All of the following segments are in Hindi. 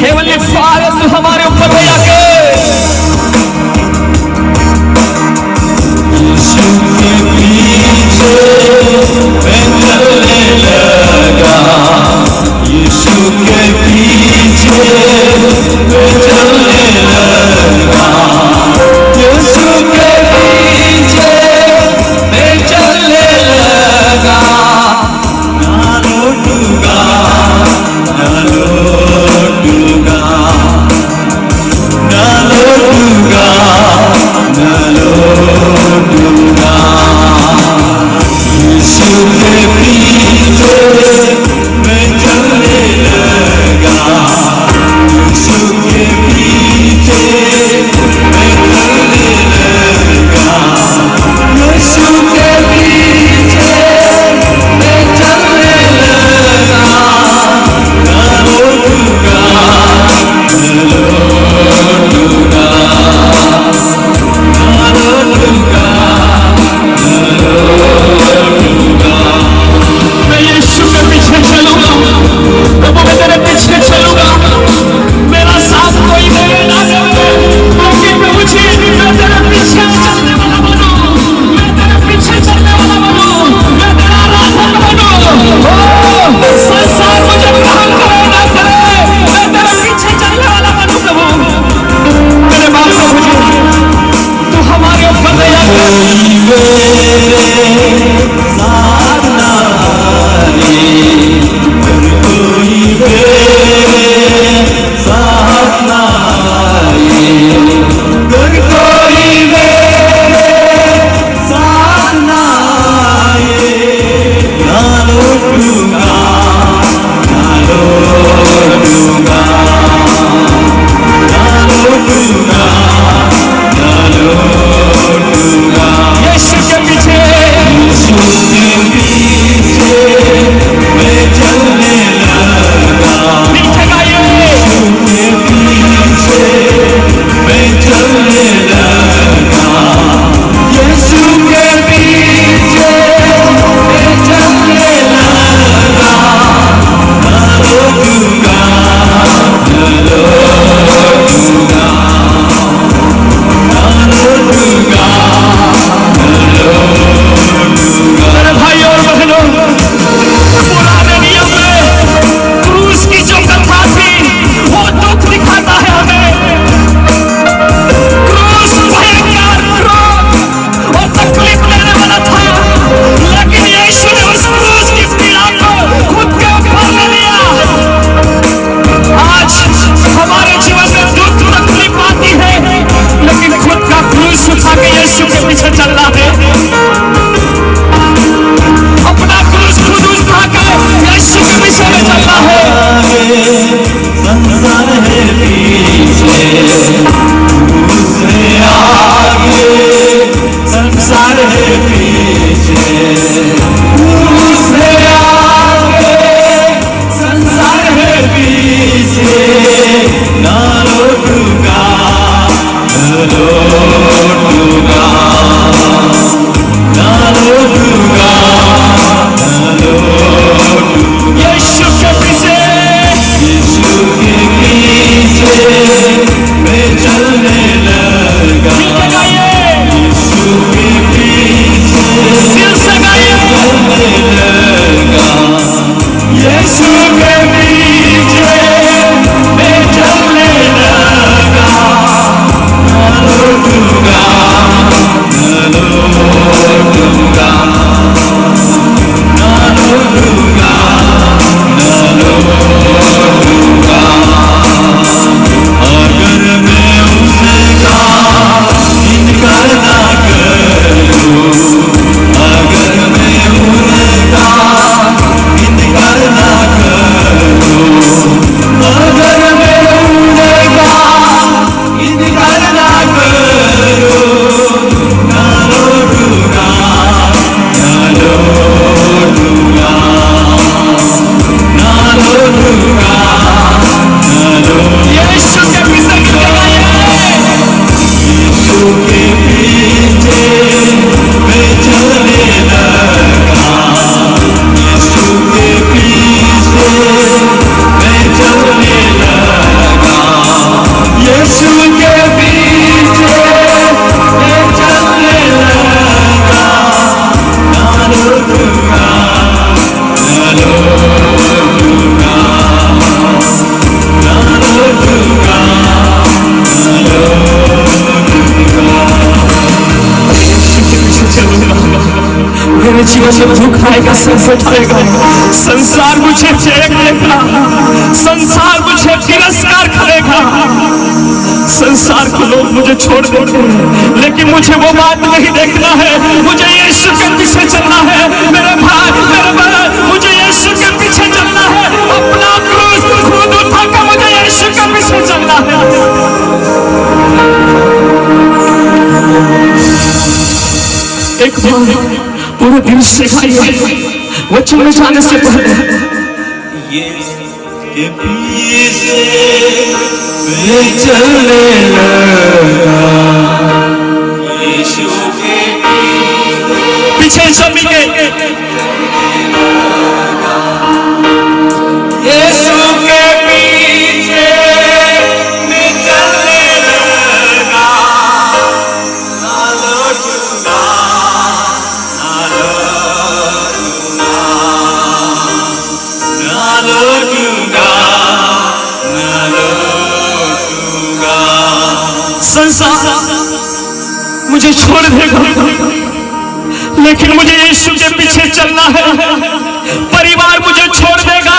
Heavenly Father, तू हमारे ऊपर दया कर। यीशु के पीछे मैं चलने लगा, यीशु के पीछे मैं चलने लगा, यीशु के पीछे मैं चलने लगा। ना लौटूंगा, ना लौटूंगा, ना लौटूंगा, ना लौटूंगा। यीशु के पीछे मैं चलने लगा, यीशु के पीछे मैं चलने लगा, यीशु के पीछे मैं चलने लगा। ना लौटूंगा, ना लौटूंगा, ना लौटूंगा, ना लौटूंगा। मैं यीशु के पीछे चलूंगा, प्रभु मैं तेरे पीछे चलूंगा। मेरा साथ कोई मेरे ना देवे, क्योंकि प्रभु जी मैं तेरे पीछे चलने वाला बनूं, मैं तेरे पीछे चलने वाला बनूं, मैं तेरा राजा बनूं। ओ संसार मुझे ग्रहण करे ना करे, मैं तेरे पीछे चलने वाला बनूं प्रभु। मेरे बाप प्रभु जी तू हमारे ऊपर दया कर। साथ ना आए, कोई मेरे साथ ना आए, कोई मेरे साथ ना आए। ना लौटूंगा, ना लौटूंगा, ना लौटूंगा, ना लौटूंगा। यीशु के पीछे यीशु के पीछे मैं चलने लगा, पीछे गाइए। यीशु के पीछे मैं चलने लगा, यीशु के पीछे मैं चलने लगा। ना लौटूंगा, ना लौटूंगा, ना लौटूंगा, ना लौटूंगा। मेरे भाई और बहनों, पुराने नियम में क्रूस की जो कथा थी वो दुख दिखाता है हमें। क्रूस भयंकर क्रोध और तकलीफ देने वाला था, लेकिन यीशु ने उस क्रूस की पीड़ा को खुद के ऊपर ले लिया। आज हमारे जीवन में दुख तकलीफ आती है, लेकिन खुद का क्रूस उठा के यीशु के पीछे चलना है। अपना क्रूस खुद उठा के यीशु के पीछे में चलना है। संसार है पीछे, उससे आगे संसार है पीछे, उससे आगे संसार है पीछे। ना लौटूंगा, ना लौटूंगा, ना मेरे जीवन में दुख आएगा, संकट आएगा, संसार मुझे फेंक देगा, संसार मुझे तिरस्कार करेगा, संसार के लोग मुझे छोड़ देंगे, लेकिन मुझे वो बात नहीं देखना है। मुझे यीशु के पीछे चलना है मेरे भाई, मेरे बहन, मुझे यीशु के पीछे चलना है। अपना क्रूस खुद उठाकर मुझे यीशु के पीछे चलना है। एक बार पूरे दिल से खाइए, वचन में जाने से पहले के पीछे मैं चलने लगा, यीशु के पीछे सब मिलके यीशु के पीछे मैं चलने लगा, ना लौटूंगा, ना लौटूंगा, ना लौटूंगा। संसार मुझे छोड़ देगा, लेकिन मुझे यीशु के पीछे चलना है। परिवार मुझे छोड़ देगा,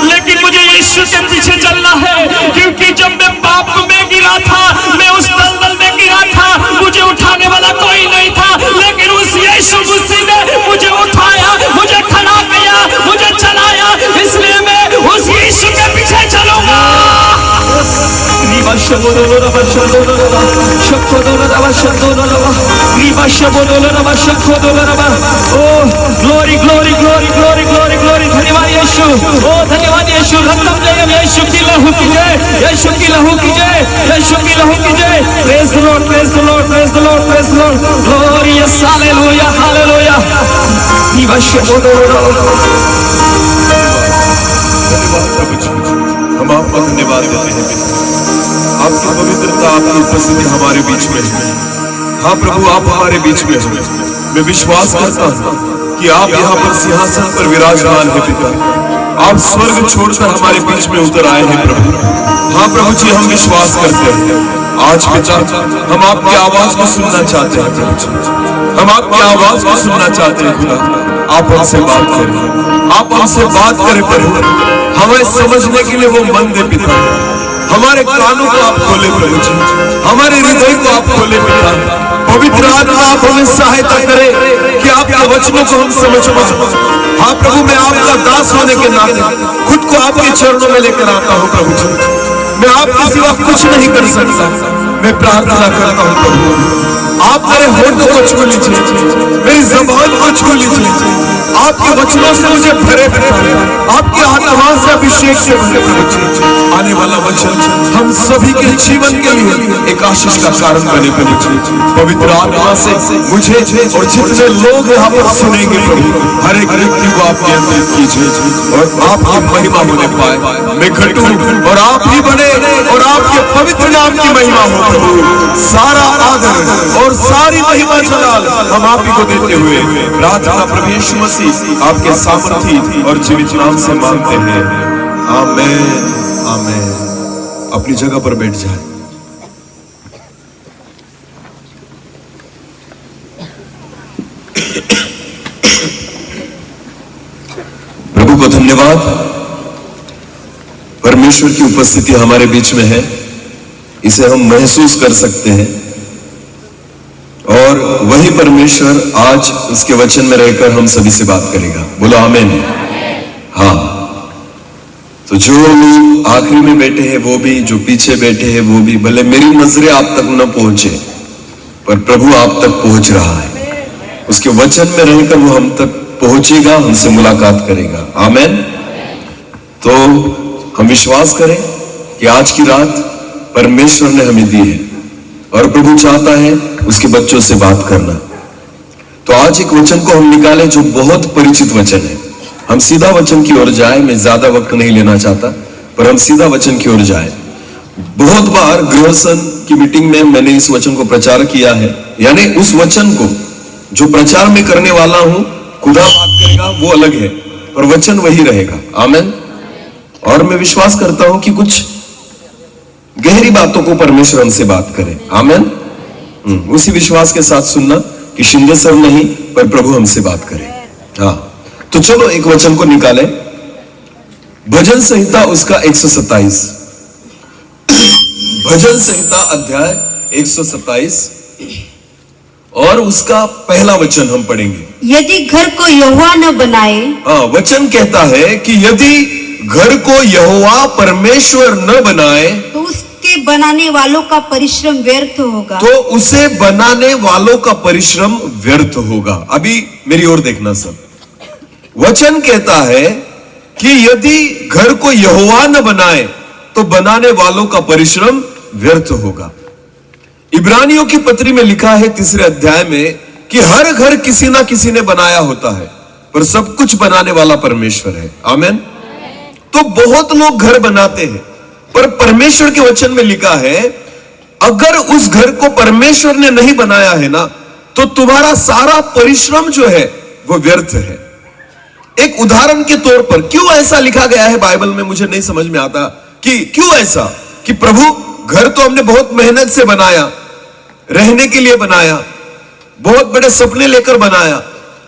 लेकिन मुझे यीशु के पीछे चलना है। क्योंकि जब मैं पाप में गिरा था, मैं उस दलदल में गिरा था, मुझे उठाने वाला कोई नहीं था, लेकिन उस यीशु मसीह ने मुझे उठाया, मुझे खड़ा किया, मुझे चलाया। इसलिए मैं उस यीशु के पीछे चलूंगा। Glory glory glory glory glory glory. धन्यवाद यीशु, ओ धन्यवाद यीशु। रत्तम जयम यीशु की लहू की जय, यीशु की लहू की जय, यीशु की लहू की जय। Praise the Lord, praise the Lord, praise the Lord, praise the Lord. Glorious hallelujah, hallelujah. हम आपका धन्यवाद देते हैं पिता, आपकी पवित्रता, आपकी उपस्थिति हमारे बीच में है। हाँ प्रभु, आप हमारे बीच में हो। मैं विश्वास करता हूँ कि आप यहाँ पर सिंहासन पर विराजमान है पिता। आप स्वर्ग छोड़कर हमारे बीच में उतर आए हैं प्रभु। हाँ प्रभु जी, हम विश्वास करते हैं आज पिता हम आपकी आवाज को सुनना चाहते हैं प्रभु जी। हम आपकी आवाज को सुनना चाहते हैं खुदा। आप हमसे बात करें, आप हमसे बात करें प्रभु। हमें समझने के लिए वो मन दे पिता। हमारे कानों को आप खोले प्रभु जी, हमारे हृदय को आप खोले पिता। पवित्र आत्मा आप हमें सहायता करे कि आपके वचनों को हम समझ पाए। हाँ प्रभु, मैं आपका दास होने के नाते खुद को आपके चरणों में लेकर आता हूँ प्रभु जी। मैं आपके सिवा कुछ नहीं कर सकता। मैं प्रार्थना करता हूँ प्रभु, आप मेरे होठों को छू लीजिए, मेरी ज़बान को छू लीजिए। आपके वचनों से मुझे भरे, आपके आत्मा से अभिषेक से भरे प्रभु जी। आने वाला वचन हम सभी के जीवन के लिए एक आशीष का कारण बने प्रभु जी। पवित्र आत्मा से मुझे और जितने लोग यहाँ पर सुनेंगे प्रभु, हर एक व्यक्ति को आप नियंत्रित कीजिए और आपकी महिमा होने पाए। मैं घटूं और आप ही बने और आपके पवित्र नाम की महिमा हो प्रभु। सारा आदर और सारी महिमा जलाल हम आप ही को देते हुए प्रार्थना प्रभु यीशु मसीह आपके सामर्थी और जीवित नाम से मांगते हैं, आमेन, आमेन। अपनी जगह पर बैठ जाए। प्रभु को धन्यवाद। परमेश्वर की उपस्थिति हमारे बीच में है, इसे हम महसूस कर सकते हैं और वही परमेश्वर आज उसके वचन में रहकर हम सभी से बात करेगा। बोलो आमीन। हाँ, तो जो लोग आखिरी में बैठे हैं वो भी, जो पीछे बैठे हैं वो भी, भले मेरी नजरें आप तक न पहुंचे पर प्रभु आप तक पहुंच रहा है। उसके वचन में रहकर वो हम तक पहुंचेगा, हमसे मुलाकात करेगा। आमीन। तो हम विश्वास करें कि आज की रात परमेश्वर ने हमें दी है और प्रभु चाहता है उसके बच्चों से बात करना। तो आज एक वचन को हम निकाले जो बहुत परिचित वचन है। हम सीधा वचन की ओर जाए, मैं ज्यादा वक्त नहीं लेना चाहता, पर हम सीधा वचन की ओर जाए। बहुत बार गृहसन की मीटिंग में मैंने इस वचन को प्रचार किया है, यानी उस वचन को जो प्रचार में करने वाला हूं, खुदा बात करेगा वो अलग है, पर वचन वही रहेगा। आमीन। और मैं विश्वास करता हूं कि कुछ गहरी बातों को परमेश्वर हमसे बात करे। आमीन। उसी विश्वास के साथ सुनना कि शिंदे सर नहीं पर प्रभु हमसे बात करे। हाँ, तो चलो एक वचन को निकाले। भजन संहिता उसका 127, भजन संहिता अध्याय 127 और उसका पहला वचन हम पढ़ेंगे। यदि घर को यहोवा न बनाए, हाँ, वचन कहता है कि यदि घर को यहोवा परमेश्वर न बनाए तो उसके बनाने वालों का परिश्रम व्यर्थ होगा। तो उसे बनाने वालों का परिश्रम व्यर्थ होगा। अभी मेरी ओर देखना सब। वचन कहता है कि यदि घर को यहोवा न बनाए तो बनाने वालों का परिश्रम व्यर्थ होगा। इब्रानियों की पत्री में लिखा है 3 अध्याय में कि हर घर किसी ना किसी ने बनाया होता है, पर सब कुछ बनाने वाला परमेश्वर है। आमीन। तो बहुत लोग घर बनाते हैं, पर परमेश्वर के वचन में लिखा है अगर उस घर को परमेश्वर ने नहीं बनाया है ना, तो तुम्हारा सारा परिश्रम जो है वो व्यर्थ है। एक उदाहरण के तौर पर, क्यों ऐसा लिखा गया है बाइबल में, मुझे नहीं समझ में आता कि क्यों ऐसा, कि प्रभु घर तो हमने बहुत मेहनत से बनाया, रहने के लिए बनाया, बहुत बड़े सपने लेकर बनाया,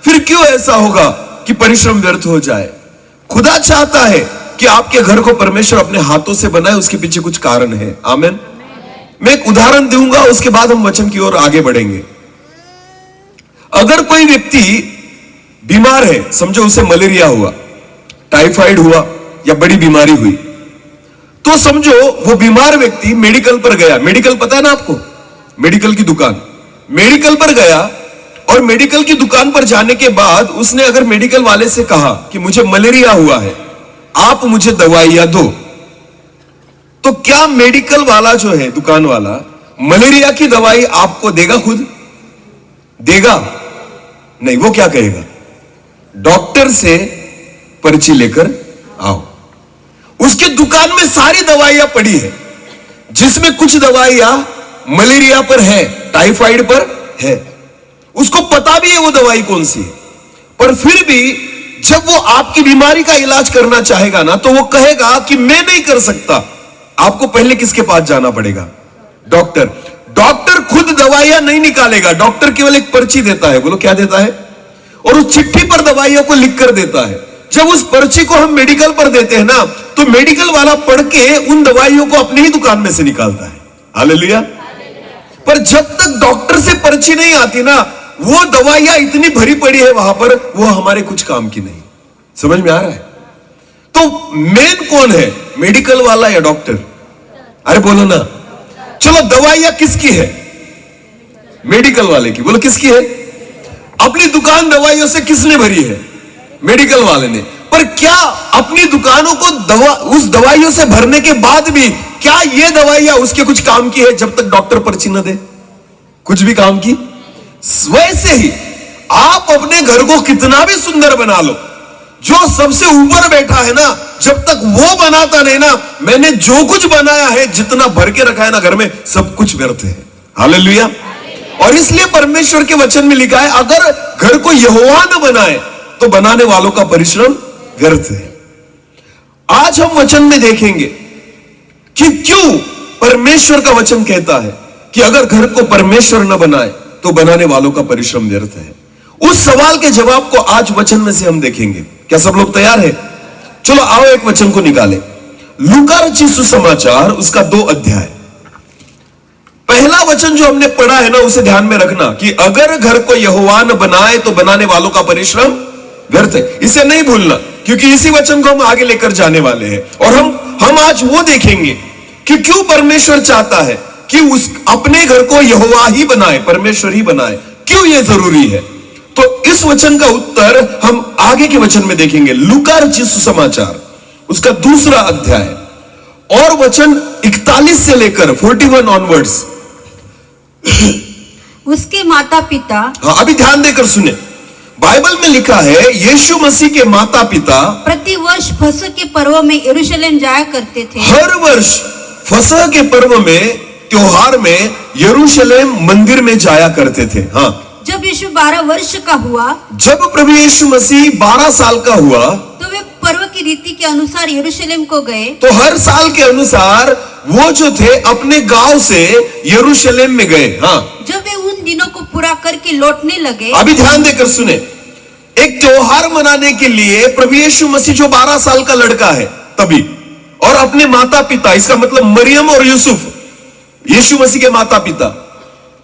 फिर क्यों ऐसा होगा कि परिश्रम व्यर्थ हो जाए। खुदा चाहता है कि आपके घर को परमेश्वर अपने हाथों से बनाए, उसके पीछे कुछ कारण है। आमीन। मैं एक उदाहरण दूंगा, उसके बाद हम वचन की ओर आगे बढ़ेंगे। अगर कोई व्यक्ति बीमार है, समझो उसे मलेरिया हुआ, टाइफाइड हुआ या बड़ी बीमारी हुई, तो समझो वो बीमार व्यक्ति मेडिकल पर गया। मेडिकल पता है ना आपको, मेडिकल की दुकान। मेडिकल पर गया और मेडिकल की दुकान पर जाने के बाद उसने अगर मेडिकल वाले से कहा कि मुझे मलेरिया हुआ है, आप मुझे दवाइयां दो, तो क्या मेडिकल वाला जो है, दुकान वाला, मलेरिया की दवाई आपको देगा? खुद देगा नहीं। वो क्या कहेगा? डॉक्टर से पर्ची लेकर आओ। उसके दुकान में सारी दवाइयां पड़ी है, जिसमें कुछ दवाइयां मलेरिया पर है, टाइफाइड पर है, उसको पता भी है वो दवाई कौन सी है, पर फिर भी जब वो आपकी बीमारी का इलाज करना चाहेगा ना, तो वो कहेगा कि मैं नहीं कर सकता। आपको पहले किसके पास जाना पड़ेगा? डॉक्टर। डॉक्टर खुद दवाइयां नहीं निकालेगा, डॉक्टर केवल एक पर्ची देता है। बोलो क्या देता है? और उस चिट्ठी पर दवाइयों को लिख कर देता है। जब उस पर्ची को हम मेडिकल पर देते हैं ना, तो मेडिकल वाला पढ़ के उन दवाइयों को अपनी ही दुकान में से निकालता है। हालेलुया। पर जब तक डॉक्टर से पर्ची नहीं आती ना, वो दवाइयां इतनी भरी पड़ी है वहां पर, वो हमारे कुछ काम की नहीं। समझ में आ रहा है? तो मेन कौन है, मेडिकल वाला या डॉक्टर? अरे बोलो ना। चलो दवाइयां किसकी है? मेडिकल वाले की। बोलो किसकी है? अपनी दुकान दवाइयों से किसने भरी है? मेडिकल वाले ने। पर क्या अपनी दुकानों को उस दवाइयों से भरने के बाद भी क्या ये दवाइयां उसके कुछ काम की है जब तक डॉक्टर पर्ची न दे? कुछ भी काम की? वैसे ही आप अपने घर को कितना भी सुंदर बना लो, जो सबसे ऊपर बैठा है ना, जब तक वो बनाता नहीं ना, मैंने जो कुछ बनाया है, जितना भर के रखा है ना घर में, सब कुछ व्यर्थ है। हालेलुया। और इसलिए परमेश्वर के वचन में लिखा है अगर घर को यहोवा न बनाए तो बनाने वालों का परिश्रम व्यर्थ है। आज हम वचन में देखेंगे कि क्यों परमेश्वर का वचन कहता है कि अगर घर को परमेश्वर न बनाए तो बनाने वालों का परिश्रम व्यर्थ है। उस सवाल के जवाब को आज वचन में से हम देखेंगे। क्या सब लोग तैयार हैं? चलो आओ एक वचन को निकाले। लूका रचित सुसमाचार उसका 2 अध्याय। पहला वचन जो हमने पढ़ा है ना, उसे ध्यान में रखना कि अगर घर को यहोवा न बनाए तो बनाने वालों का परिश्रम व्यर्थ है। इसे नहीं भूलना, क्योंकि इसी वचन को हम आगे लेकर जाने वाले हैं। और हम आज वो देखेंगे कि क्यों परमेश्वर चाहता है कि उस अपने घर को यहोवा ही बनाए, परमेश्वर ही बनाए। क्यों ये जरूरी है? तो इस वचन का उत्तर हम आगे के वचन में देखेंगे। लूका रचित सुसमाचार उसका 2 अध्याय और वचन 41 से लेकर 41 ऑनवर्ड्स। उसके माता पिता, हाँ, अभी ध्यान देकर सुने। बाइबल में लिखा है यीशु मसीह के माता पिता प्रति वर्ष फसह के पर्व में यरूशलेम जाया करते थे। हर वर्ष फसह के पर्व में, त्योहार में यरूशलेम मंदिर में जाया करते थे। हाँ, जब यीशु 12 वर्ष का हुआ, जब प्रभु यीशु मसीह 12 साल का हुआ, तो वे पर्व की रीति के अनुसार यरूशलेम को गए। तो हर साल के अनुसार वो जो थे अपने गांव से यरूशलेम में गए। हाँ, जब वे उन दिनों को पूरा करके लौटने लगे। अभी ध्यान देकर सुने, एक त्योहार मनाने के लिए प्रभु यीशु मसीह जो 12 साल का लड़का है तभी, और अपने माता पिता, इसका मतलब मरियम और यूसुफ, यीशु मसीह के माता पिता,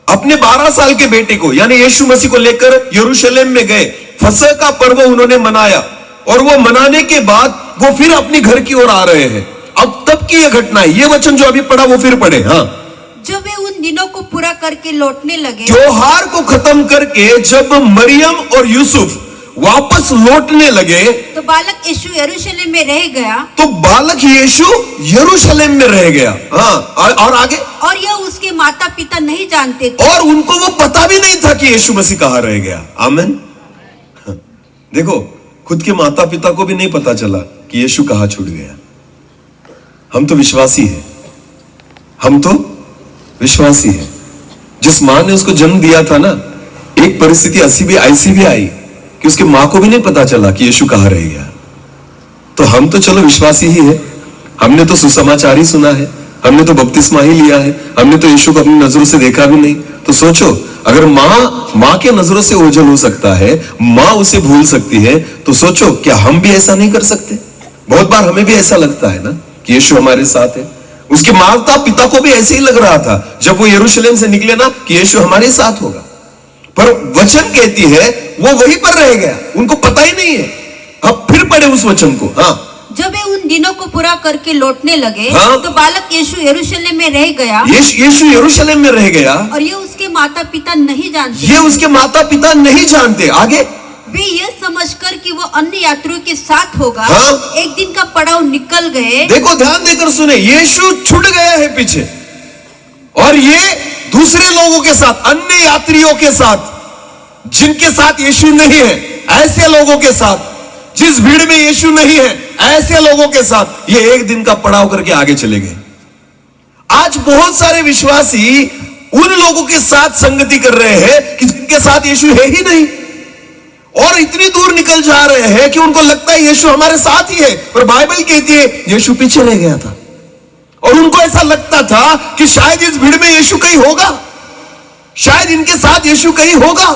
अपने 12 साल के बेटे को यानी यीशु मसीह को लेकर यरूशलेम में गए। फसह का पर्व उन्होंने मनाया, और वो मनाने के बाद वो फिर अपनी घर की ओर आ रहे हैं। अब तब की ये घटना है, ये वचन जो अभी पढ़ा वो फिर पढ़े। हाँ, जब वे उन दिनों को पूरा करके लौटने लगे, त्योहार को खत्म करके जब मरियम और यूसुफ वापस लौटने लगे, तो बालक यीशु यरूशलेम में रह गया। तो बालक यीशु यरूशलेम में रह गया। हाँ, और आगे, और यह उसके माता पिता नहीं जानते थे। और उनको वो पता भी नहीं था कि यीशु मसीह कहाँ रह गया। आमीन। देखो, खुद के माता पिता को भी नहीं पता चला कि यीशु कहाँ छूट गया। हम तो विश्वासी हैं, हम तो विश्वासी हैं। जिस मां ने उसको जन्म दिया था ना, एक परिस्थिति ऐसी भी आई कि उसके मां को भी नहीं पता चला कि यीशु कहाँ रह गया। तो हम तो चलो विश्वासी ही है, हमने तो सुसमाचार ही सुना है, हमने तो बपतिस्मा ही लिया है, हमने तो यीशु को अपनी नजरों से देखा भी नहीं। तो सोचो, अगर माँ के नजरों से ओझल हो सकता है, माँ उसे भूल सकती है, तो सोचो क्या हम भी ऐसा नहीं कर सकते? बहुत बार हमें भी ऐसा लगता है ना कि यीशु हमारे साथ है। उसके माता पिता को भी ऐसे ही लग रहा था जब वो यरूशलेम से निकले ना कि यीशु हमारे साथ होगा, पर वचन कहती है वो वहीं पर रह गया, उनको पता ही नहीं है। अब फिर पढ़े उस वचन को। हाँ, जब वे उन दिनों को पूरा करके लौटने लगे, हाँ? तो बालक यीशु यरूशलेम में रह गया। यीशु यरूशलेम में रह गया, और ये उसके माता पिता नहीं जानते। ये उसके माता पिता नहीं जानते। आगे, वे यह समझकर कि वो अन्य यात्रियों के साथ होगा, हाँ? एक दिन का पड़ाव निकल गए। देखो, ध्यान देकर सुने, यीशु छूट गया है पीछे, और ये दूसरे लोगों के साथ, अन्य यात्रियों के साथ, जिनके साथ यीशु नहीं है, ऐसे लोगों के साथ, जिस भीड़ में यीशु नहीं है, ऐसे लोगों के साथ ये एक दिन का पड़ाव करके आगे चले गए। आज बहुत सारे विश्वासी उन लोगों के साथ संगति कर रहे हैं कि जिनके साथ यीशु है ही नहीं, और इतनी दूर निकल जा रहे हैं कि उनको लगता है यीशु हमारे साथ ही है, पर बाइबल कहती है यीशु पीछे रह गया था। और उनको ऐसा लगता था कि शायद इस भीड़ में यीशु कहीं होगा, शायद इनके साथ यीशु कहीं होगा।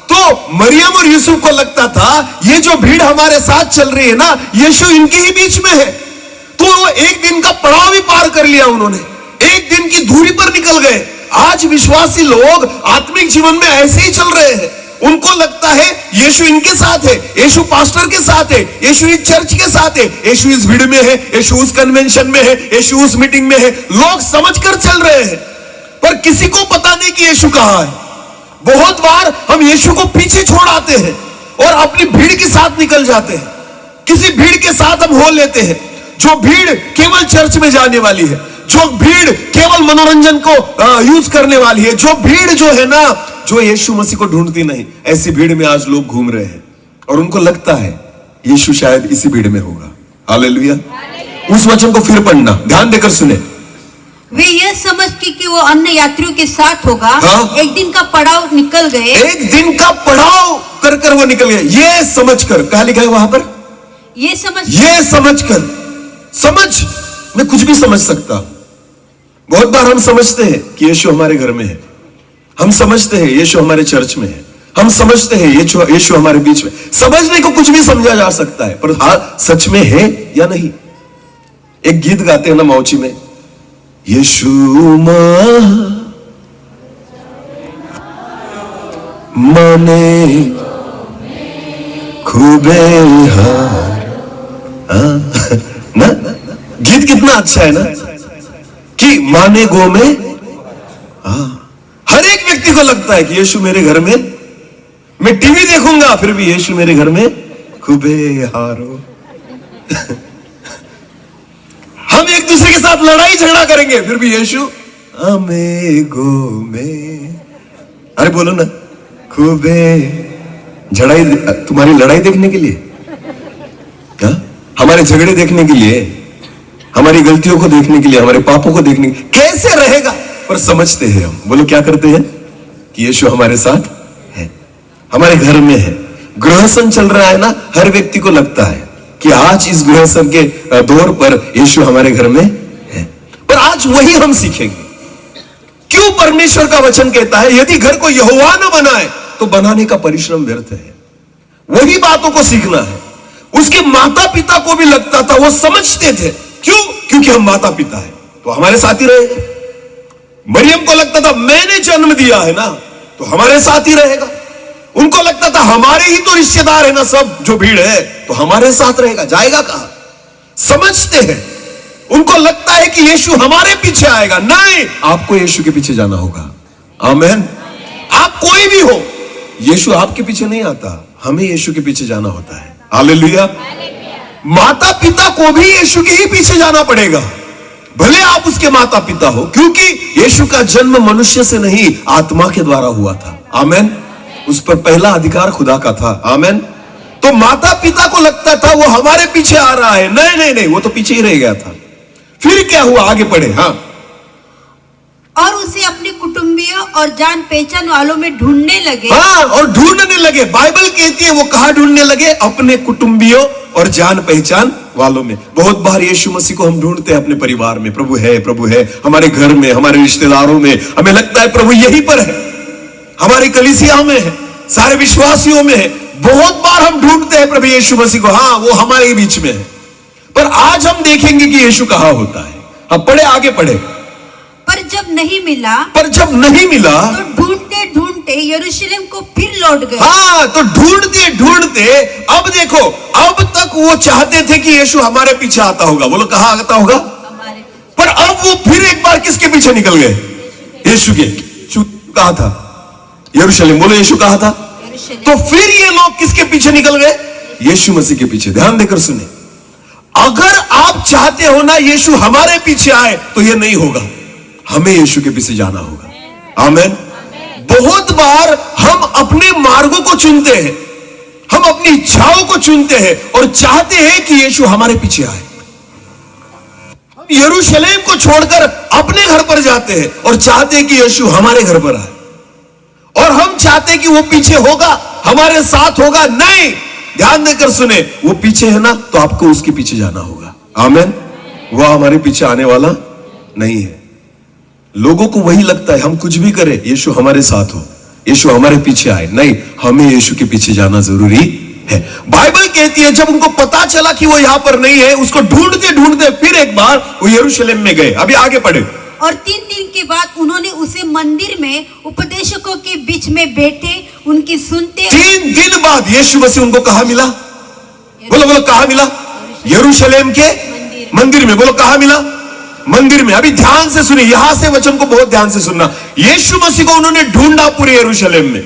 तो मरियम और यूसुफ को लगता था ये जो भीड़ हमारे साथ चल रही है ना, यीशु इनके ही बीच में है। तो वो एक दिन का पड़ाव भी पार कर लिया उन्होंने, एक दिन की दूरी पर निकल गए। आज विश्वासी लोग आत्मिक जीवन में ऐसे ही चल रहे हैं। उनको लगता है यीशु इनके साथ है, यीशु पास्टर के साथ है, यीशु इस चर्च के साथ है, यीशु इस भीड़ में है, यीशु उस कन्वेंशन में है, यीशु उस मीटिंग में है। लोग समझकर चल रहे हैं, पर किसी को पता नहीं कि यीशु कहां है। बहुत बार हम यीशु को पीछे छोड़ आते हैं और अपनी भीड़ के साथ निकल जाते हैं। किसी भीड़ के साथ हम हो लेते हैं, जो भीड़ केवल चर्च में जाने वाली है, जो भीड़ केवल मनोरंजन को यूज करने वाली है, जो भीड़ जो है ना, जो यीशु मसीह को ढूंढती नहीं, ऐसी भीड़ में आज लोग घूम रहे हैं और उनको लगता है यीशु शायद इसी भीड़ में होगा। हालेलुया। उस वचन को फिर पढ़ना, ध्यान देकर सुने। वे यह समझ कि वो अन्य यात्रियों के साथ होगा, हाँ? एक दिन का पड़ाव निकल गए। एक दिन का पड़ाव कर कर वो निकल गए। ये समझकर, कहा लिखा है वहां पर, ये समझकर। समझ, मैं कुछ भी समझ सकता हूं। बहुत बार हम समझते हैं कि यीशु हमारे घर में है, हम समझते हैं यीशु हमारे चर्च में है, हम समझते हैं यीशु हमारे बीच में। समझने को कुछ भी समझा जा सकता है, पर हाँ सच में है या नहीं। एक गीत गाते हैं ना मौची में, यीशु माने खूबे ना, गीत कितना अच्छा है ना, कि माने गो में। हर एक व्यक्ति को लगता है कि यीशु मेरे घर में, मैं टीवी देखूंगा फिर भी यीशु मेरे घर में खूबे हारो। हम एक दूसरे के साथ लड़ाई झगड़ा करेंगे फिर भी यीशु अमेगो में। अरे बोलो ना, खूबे झड़ाई, तुम्हारी लड़ाई देखने के लिए क्या, हमारे झगड़े देखने के लिए, हमारी गलतियों को देखने के लिए, हमारे पापों को देखने के लिए। कैसे रहेगा, पर समझते हैं हम। बोलो क्या करते हैं कि यीशु हमारे साथ है, हमारे घर में है। गृहसन चल रहा है ना, हर व्यक्ति को लगता है कि आज इस गृहसन के दौर पर यीशु हमारे घर में है। पर आज वही हम सीखेंगे, क्यों परमेश्वर का वचन कहता है यदि घर को यहोवा न बनाए तो बनाने का परिश्रम व्यर्थ है। वही बातों को सीखना है। उसके माता पिता को भी लगता था, वो समझते थे। क्यों? क्योंकि हम माता पिता है तो हमारे साथ ही रहेगा। मरियम को लगता था मैंने जन्म दिया है ना तो हमारे साथ ही रहेगा। उनको लगता था हमारे ही तो रिश्तेदार है ना सब जो भीड़ है तो हमारे साथ रहेगा, जाएगा कहां? समझते हैं। उनको लगता है कि यीशु हमारे पीछे आएगा। नहीं, आपको यीशु के पीछे जाना होगा। आमेन। आप कोई भी हो, यीशु आपके पीछे नहीं आता, हमें यीशु के पीछे जाना होता है। हालेलुया। माता पिता को भी यीशु के ही पीछे जाना पड़ेगा, भले आप उसके माता पिता हो, क्योंकि यीशु का जन्म मनुष्य से नहीं आत्मा के द्वारा हुआ था। आमेन। उस पर पहला अधिकार खुदा का था। आमेन। तो माता पिता को लगता था वो हमारे पीछे आ रहा है। नहीं नहीं नहीं, वो तो पीछे ही रह गया था। फिर क्या हुआ? आगे पढ़े। हाँ। और उसे अपने कुटुंबियों और जान पहचान वालों में ढूंढने लगे। हाँ, और ढूंढने लगे। बाइबल कहती है वो कहां ढूंढने लगे? अपने कुटुंबियों और जान पहचान वालों में। बहुत बार यीशु मसीह को हम ढूंढते हैं अपने परिवार में, प्रभु है हमारे घर में, हमारे रिश्तेदारों में। हमें लगता है प्रभु यहीं पर है, हमारी कलीसिया में है, सारे विश्वासियों में है। बहुत बार हम ढूंढते हैं प्रभु यीशु मसीह को। हाँ, वो हमारे ही बीच में है। पर आज हम देखेंगे कि यीशु कहां होता है। अब पढ़े, आगे पढ़े। पर जब नहीं मिला तो ढूंढते ढूंढते यरूशलेम को फिर लौट गए। हाँ, तो ढूंढते ढूंढते अब देखो, अब तक वो चाहते थे कि यीशु हमारे पीछे आता होगा। बोलो कहां आता होगा? हमारे पर अब वो फिर एक बार किसके पीछे निकल गए? यीशु के। यीशु कहा था यरूशलेम। बोलो यीशु कहा था। यरूशलेम। तो फिर ये लोग किसके पीछे निकल गए? यीशु मसीह के पीछे। ध्यान देकर सुने, अगर आप चाहते हो ना यीशु हमारे पीछे आए तो ये नहीं होगा, हमें यीशु के पीछे जाना होगा। आमेन। बहुत बार हम अपने मार्गों को चुनते हैं, हम अपनी इच्छाओं को चुनते हैं और चाहते हैं कि यीशु हमारे पीछे आए। हम यरूशलेम को छोड़कर अपने घर पर जाते हैं और चाहते हैं कि यीशु हमारे घर पर आए, और हम चाहते हैं कि वो पीछे होगा, हमारे साथ होगा। नहीं, ध्यान देकर सुने, वो पीछे है ना तो आपको उसके पीछे जाना होगा। आमेन। वो हमारे पीछे आने वाला नहीं है। लोगों को वही लगता है हम कुछ भी करें यीशु हमारे साथ हो, यीशु हमारे पीछे आए। नहीं, हमें यीशु के पीछे जाना जरूरी है। बाइबल कहती है जब उनको पता चला कि वो यहां पर नहीं है, उसको ढूंढते ढूंढते फिर एक बार वो यरूशलेम में गए। अभी आगे पढ़े। और 3 दिन के बाद उन्होंने उसे मंदिर में उपदेशकों के बीच में बैठे उनकी सुनते। 3 दिन बाद यीशु मसीह उनको कहां मिला? बोलो बोलो कहां मिला? यरूशलेम के मंदिर में। बोलो कहां मिला? मंदिर में। अभी ध्यान से सुनिए, यहां से वचन को बहुत ध्यान से सुनना। यीशु मसीह को उन्होंने ढूंढा पूरे यरूशलेम में,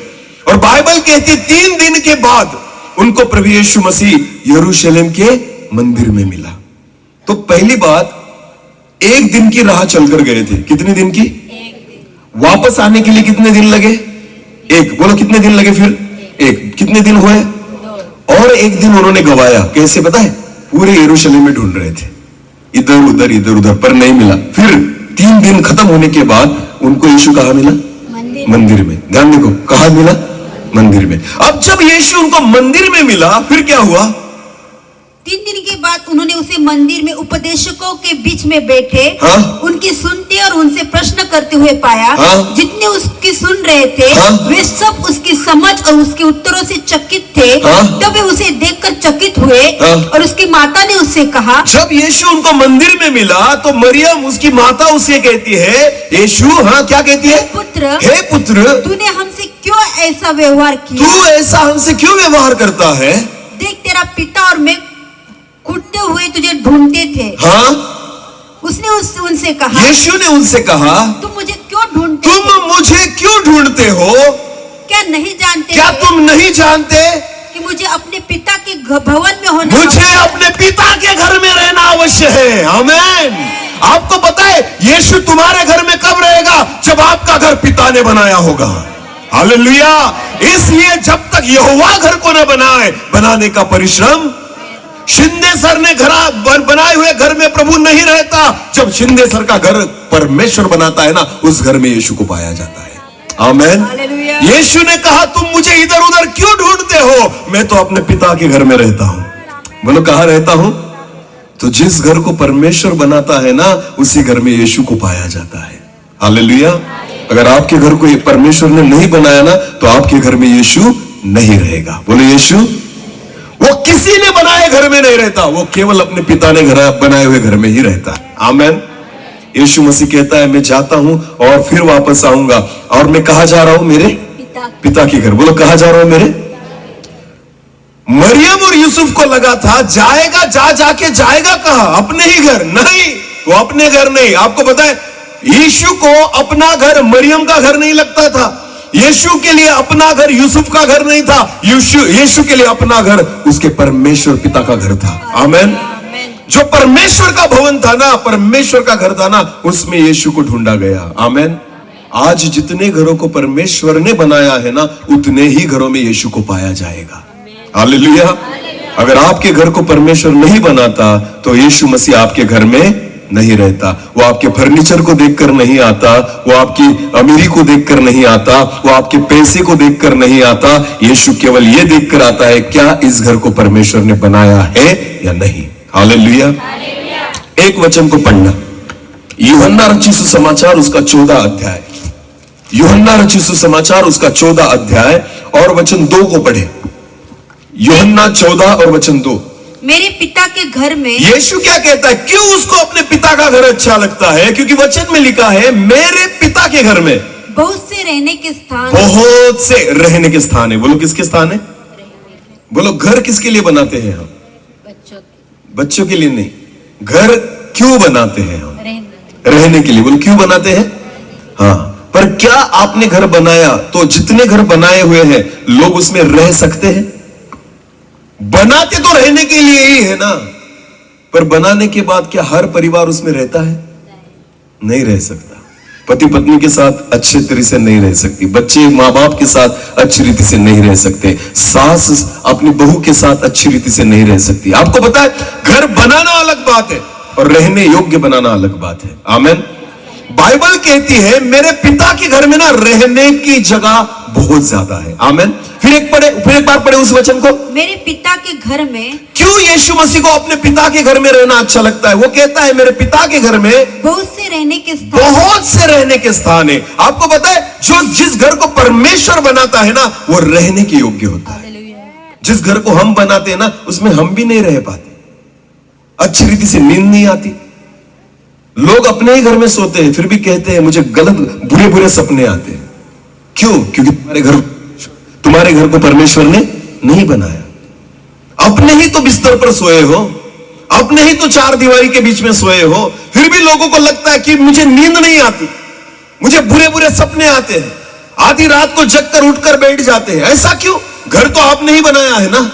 और बाइबल कहती है 3 दिन के बाद उनको प्रभु यीशु मसीह यरूशलेम के मंदिर में मिला। तो पहली बात, 1 दिन की राह चलकर गए थे। कितने दिन की? 1 दिन। वापस आने के लिए कितने दिन लगे? 1। बोलो कितने दिन लगे फिर? 1। कितने दिन हुए? 2। और 1 दिन उन्होंने गवाया। कैसे पता है? पूरे यरूशलेम में ढूंढ रहे थे, इधर उधर पर नहीं मिला। फिर 3 दिन खत्म होने के बाद उनको यीशु कहां मिला? मंदिर में। ध्यान देखो, कहां मिला? मंदिर में। अब जब यीशु उनको मंदिर में मिला फिर क्या हुआ? 3 दिन के बाद उन्होंने उसे मंदिर में उपदेशकों के बीच में बैठे हाँ? उनकी सुनते और उनसे प्रश्न करते हुए पाया। हाँ? जितने उसकी सुन रहे थे हाँ? वे सब उसकी समझ और उसके उत्तरों से चकित थे। हाँ? तब वे उसे देखकर चकित हुए। हाँ? और उसकी माता ने उससे कहा। जब यीशु उनको मंदिर में मिला तो मरियम उसकी माता उसे कहती है, यीशु, हाँ क्या कहती है? पुत्र, हे पुत्र, तूने हमसे क्यों ऐसा व्यवहार किया? तू ऐसा हमसे क्यों व्यवहार करता है? देख, तेरा पिता और मैं घुटते हुए तुझे ढूंढते थे। हाँ? उसने उनसे कहा। यीशु ने उनसे कहा, तुम मुझे क्यों ढूंढते? तुम मुझे क्यों ढूंढते हो? क्या नहीं जानते? क्या तुम नहीं जानते कि मुझे अपने पिता के भवन में होना? मुझे अपने पिता के घर में रहना अवश्य है। आमीन। आपको पता है यीशु तुम्हारे घर में कब रहेगा? जब आपका घर पिता ने बनाया होगा। हालेलुया। इसलिए जब तक यहोवा घर को न बनाए, बनाने का परिश्रम। शिंदे सर ने घर बनाए हुए घर में प्रभु नहीं रहता। जब शिंदे सर का घर परमेश्वर बनाता है ना, उस घर में यीशु को पाया जाता है। आमीन। हालेलुया। यीशु ने कहा तुम मुझे इधर उधर क्यों ढूंढते हो? मैं तो अपने पिता के घर में रहता हूं। बोलो कहां रहता हूं? तो जिस घर को परमेश्वर बनाता है ना, उसी घर में यीशु को पाया जाता है। हालेलुया। अगर आपके घर को परमेश्वर ने नहीं बनाया ना, तो आपके घर में यीशु नहीं रहेगा। बोलो यीशु, वो किसी ने बनाए घर में नहीं रहता, वो केवल अपने पिता ने घर बनाए हुए घर में ही रहता है। आमेन। यीशु मसीह कहता है, मैं जाता हूं और फिर वापस आऊंगा, और मैं कहां जा रहा हूं? मेरे पिता के घर। बोलो, कहां जा रहा हूं? मेरे। मरियम और यूसुफ को लगा था जाएगा, जाके जाएगा कहां? अपने ही घर। नहीं, वो अपने घर नहीं। आपको पता है, यीशु को अपना घर मरियम का घर नहीं लगता था। यीशु के लिए अपना घर यूसुफ का घर नहीं था। यीशु के लिए अपना घर उसके परमेश्वर पिता का घर था। आमेन। जो परमेश्वर का भवन था ना, परमेश्वर का घर था ना, उसमें यीशु को ढूंढा गया। आमेन। आज जितने घरों को परमेश्वर ने बनाया है ना, उतने ही घरों में यीशु को पाया जाएगा। हालेलुया। अगर आपके घर को परमेश्वर नहीं बनाता, तो यीशु मसीह आपके घर में नहीं रहता। वो आपके फर्नीचर को देखकर नहीं आता, वो आपकी अमीरी को देखकर नहीं आता, वो आपके पैसे को देखकर नहीं आता। यीशु केवल ये देखकर आता है, क्या इस घर को परमेश्वर ने बनाया है या नहीं। हालेलुया। एक वचन को पढ़ना, यूहन्ना रचित सुसमाचार उसका 14 अध्याय। यूहन्ना रचित सुसमाचार उसका 14 अध्याय और वचन 2 को पढ़े। यूहन्ना 14 और वचन 2। मेरे पिता के घर में। यीशु क्या कहता है? क्यों उसको अपने पिता का घर अच्छा लगता है? क्योंकि वचन में लिखा है, मेरे पिता के घर में बहुत से रहने के स्थान। बहुत से रहने के स्थान है। बोलो, किसके स्थान है? बोलो, घर किसके लिए बनाते हैं हम? बच्चों के लिए नहीं। घर क्यों बनाते हैं हम? रहने के लिए। बोलो, क्यों बनाते हैं? हाँ, पर क्या आपने घर बनाया तो जितने घर बनाए हुए हैं, लोग उसमें रह सकते हैं? बनाते तो रहने के लिए ही है ना, पर बनाने के बाद क्या हर परिवार उसमें रहता है? नहीं रह सकता। पति पत्नी के साथ अच्छे तरह से नहीं रह सकती, बच्चे माँ बाप के साथ अच्छी रीति से नहीं रह सकते, सास अपनी बहू के साथ अच्छी रीति से नहीं रह सकती। आपको पता है, घर बनाना अलग बात है और रहने योग्य बनाना अलग बात है। आमेन। बाइबल कहती है, मेरे पिता के घर में ना रहने की जगह बहुत ज्यादा है। आमेन। फिर एक बार पढ़े उस वचन को। मेरे पिता के घर में। क्यों यीशु मसीह को अपने पिता के घर में रहना अच्छा लगता है? वो कहता है, मेरे पिता के घर में बहुत से रहने के स्थान। बहुत से रहने के स्थान है। आपको पता है, जो जिस घर को परमेश्वर बनाता है ना, वो रहने के योग्य होता है। जिस घर को हम बनाते हैं ना, उसमें हम भी नहीं रह पाते, अच्छी रीति से नींद नहीं आती। लोग अपने ही घर में सोते हैं, फिर भी कहते हैं मुझे गलत बुरे बुरे सपने आते हैं। क्यों? क्योंकि तुम्हारे घर को परमेश्वर ने नहीं बनाया। अपने ही तो बिस्तर पर सोए हो, अपने ही तो चार दीवारी के बीच में सोए हो, फिर भी लोगों को लगता है कि मुझे नींद नहीं आती, मुझे बुरे बुरे सपने आते हैं, आधी रात को जगकर उठकर बैठ जाते हैं। ऐसा क्यों? घर तो आपने ही बनाया है ना,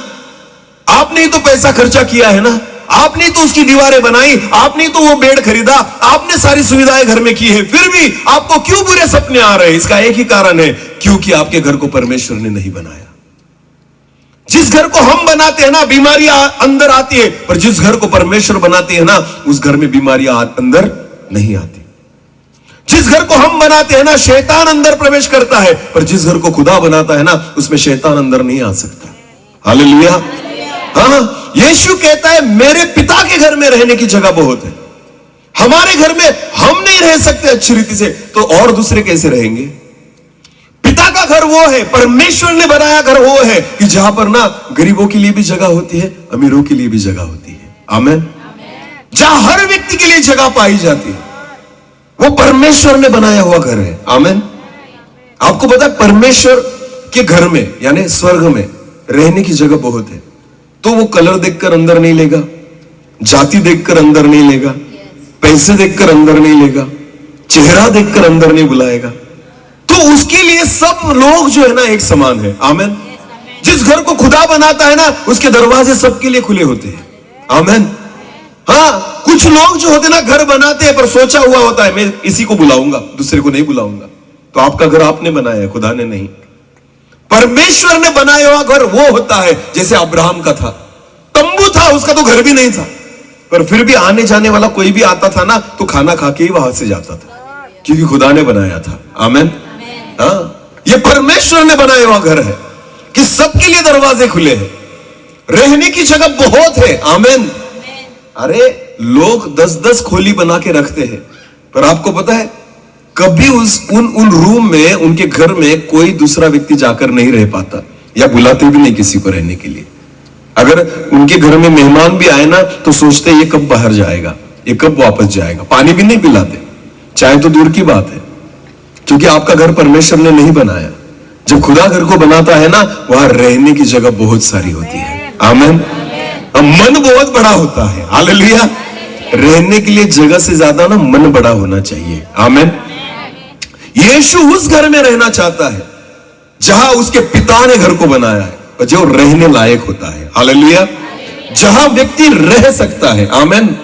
आपने ही तो पैसा खर्चा किया है ना, आपने तो उसकी दीवारें बनाई, आपने तो वो बेड खरीदा, आपने सारी सुविधाएं घर में की है, फिर भी आपको क्यों बुरे सपने आ रहे हैं? इसका एक ही कारण है, क्योंकि आपके घर को परमेश्वर ने नहीं बनाया। जिस घर को हम बनाते हैं ना, बीमारियां अंदर आती है, पर जिस घर को परमेश्वर बनाते हैं ना, उस घर में बीमारियां अंदर नहीं आती। जिस घर को हम बनाते हैं ना, शैतान अंदर प्रवेश करता है, पर जिस घर को खुदा बनाता है ना, उसमें शैतान अंदर नहीं आ सकता। हालेलुया। हाँ, यीशु कहता है, मेरे पिता के घर में रहने की जगह बहुत है। हमारे घर में हम नहीं रह सकते अच्छी रीति से, तो और दूसरे कैसे रहेंगे? पिता का घर वो है, परमेश्वर ने बनाया घर वो है कि जहां पर ना गरीबों के लिए भी जगह होती है, अमीरों के लिए भी जगह होती है। आमेन। जहां हर व्यक्ति के लिए जगह पाई जाती है, वो परमेश्वर ने बनाया हुआ घर है। आमेन। आपको पता है, परमेश्वर के घर में यानी स्वर्ग में रहने की जगह बहुत है। तो वो कलर देखकर अंदर नहीं लेगा, जाति देखकर अंदर नहीं लेगा, पैसे देखकर अंदर नहीं लेगा, चेहरा देखकर अंदर नहीं बुलाएगा। तो उसके लिए सब लोग जो है ना एक समान है। आमेन। जिस घर को खुदा बनाता है ना, उसके दरवाजे सबके लिए खुले होते हैं। आमेन। हाँ, कुछ लोग जो होते ना घर बनाते हैं, पर सोचा हुआ होता है मैं इसी को बुलाऊंगा, दूसरे को नहीं बुलाऊंगा। तो आपका घर आपने बनाया है, खुदा ने नहीं। परमेश्वर ने बनाया हुआ घर वो होता है, जैसे अब्राहम का था, तंबू था, उसका तो घर भी नहीं था, पर फिर भी आने जाने वाला कोई भी आता था ना, तो खाना खा के ही वहां से जाता था, क्योंकि खुदा ने बनाया था। आमेन। हाँ, ये परमेश्वर ने बनाया हुआ घर है कि सबके लिए दरवाजे खुले हैं, रहने की जगह बहुत है। आमेन। अरे लोग 10-10 खोली बना के रखते हैं, पर आपको पता है कभी उन रूम में, उनके घर में कोई दूसरा व्यक्ति जाकर नहीं रह पाता, या बुलाते भी नहीं किसी को रहने के लिए। अगर उनके घर में मेहमान भी आए ना तो सोचते ये कब बाहर जाएगा, ये कब वापस जाएगा। पानी भी नहीं पिलाते, चाहे तो दूर की बात है, क्योंकि आपका घर परमेश्वर ने नहीं बनाया। जब खुदा घर को बनाता है ना, वहां रहने की जगह बहुत सारी होती है। आमीन। मन बहुत बड़ा होता है। हालेलुया। रहने के लिए जगह से ज्यादा ना मन बड़ा होना चाहिए। आमीन। यीशु उस घर में रहना चाहता है जहां उसके पिता ने घर को बनाया है, और जो रहने लायक होता है। हालेलुया। जहां व्यक्ति रह सकता है। आमीन।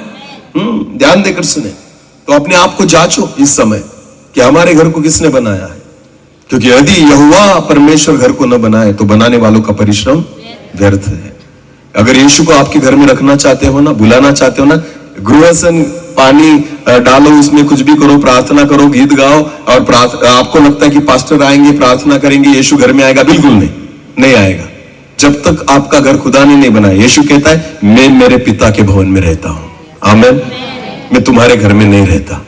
ध्यान देकर सुने। तो अपने आप को जांचो इस समय कि हमारे घर को किसने बनाया है, क्योंकि यदि यहोवा परमेश्वर घर को न बनाए तो बनाने वालों का परिश्रम व्यर्थ है। अगर यीशु को आपके घर में रखना चाहते हो ना, बुलाना चाहते हो ना, गृहसन पानी डालो, उसमें कुछ भी करो, प्रार्थना करो, गीत गाओ, और आपको लगता है कि पास्टर आएंगे, प्रार्थना करेंगे, यीशु घर में आएगा? बिल्कुल नहीं आएगा। जब तक आपका घर खुदा ने नहीं बनाया। यीशु कहता है मैं मेरे पिता के भवन में रहता हूं। आमीन। मैं तुम्हारे घर में नहीं रहता,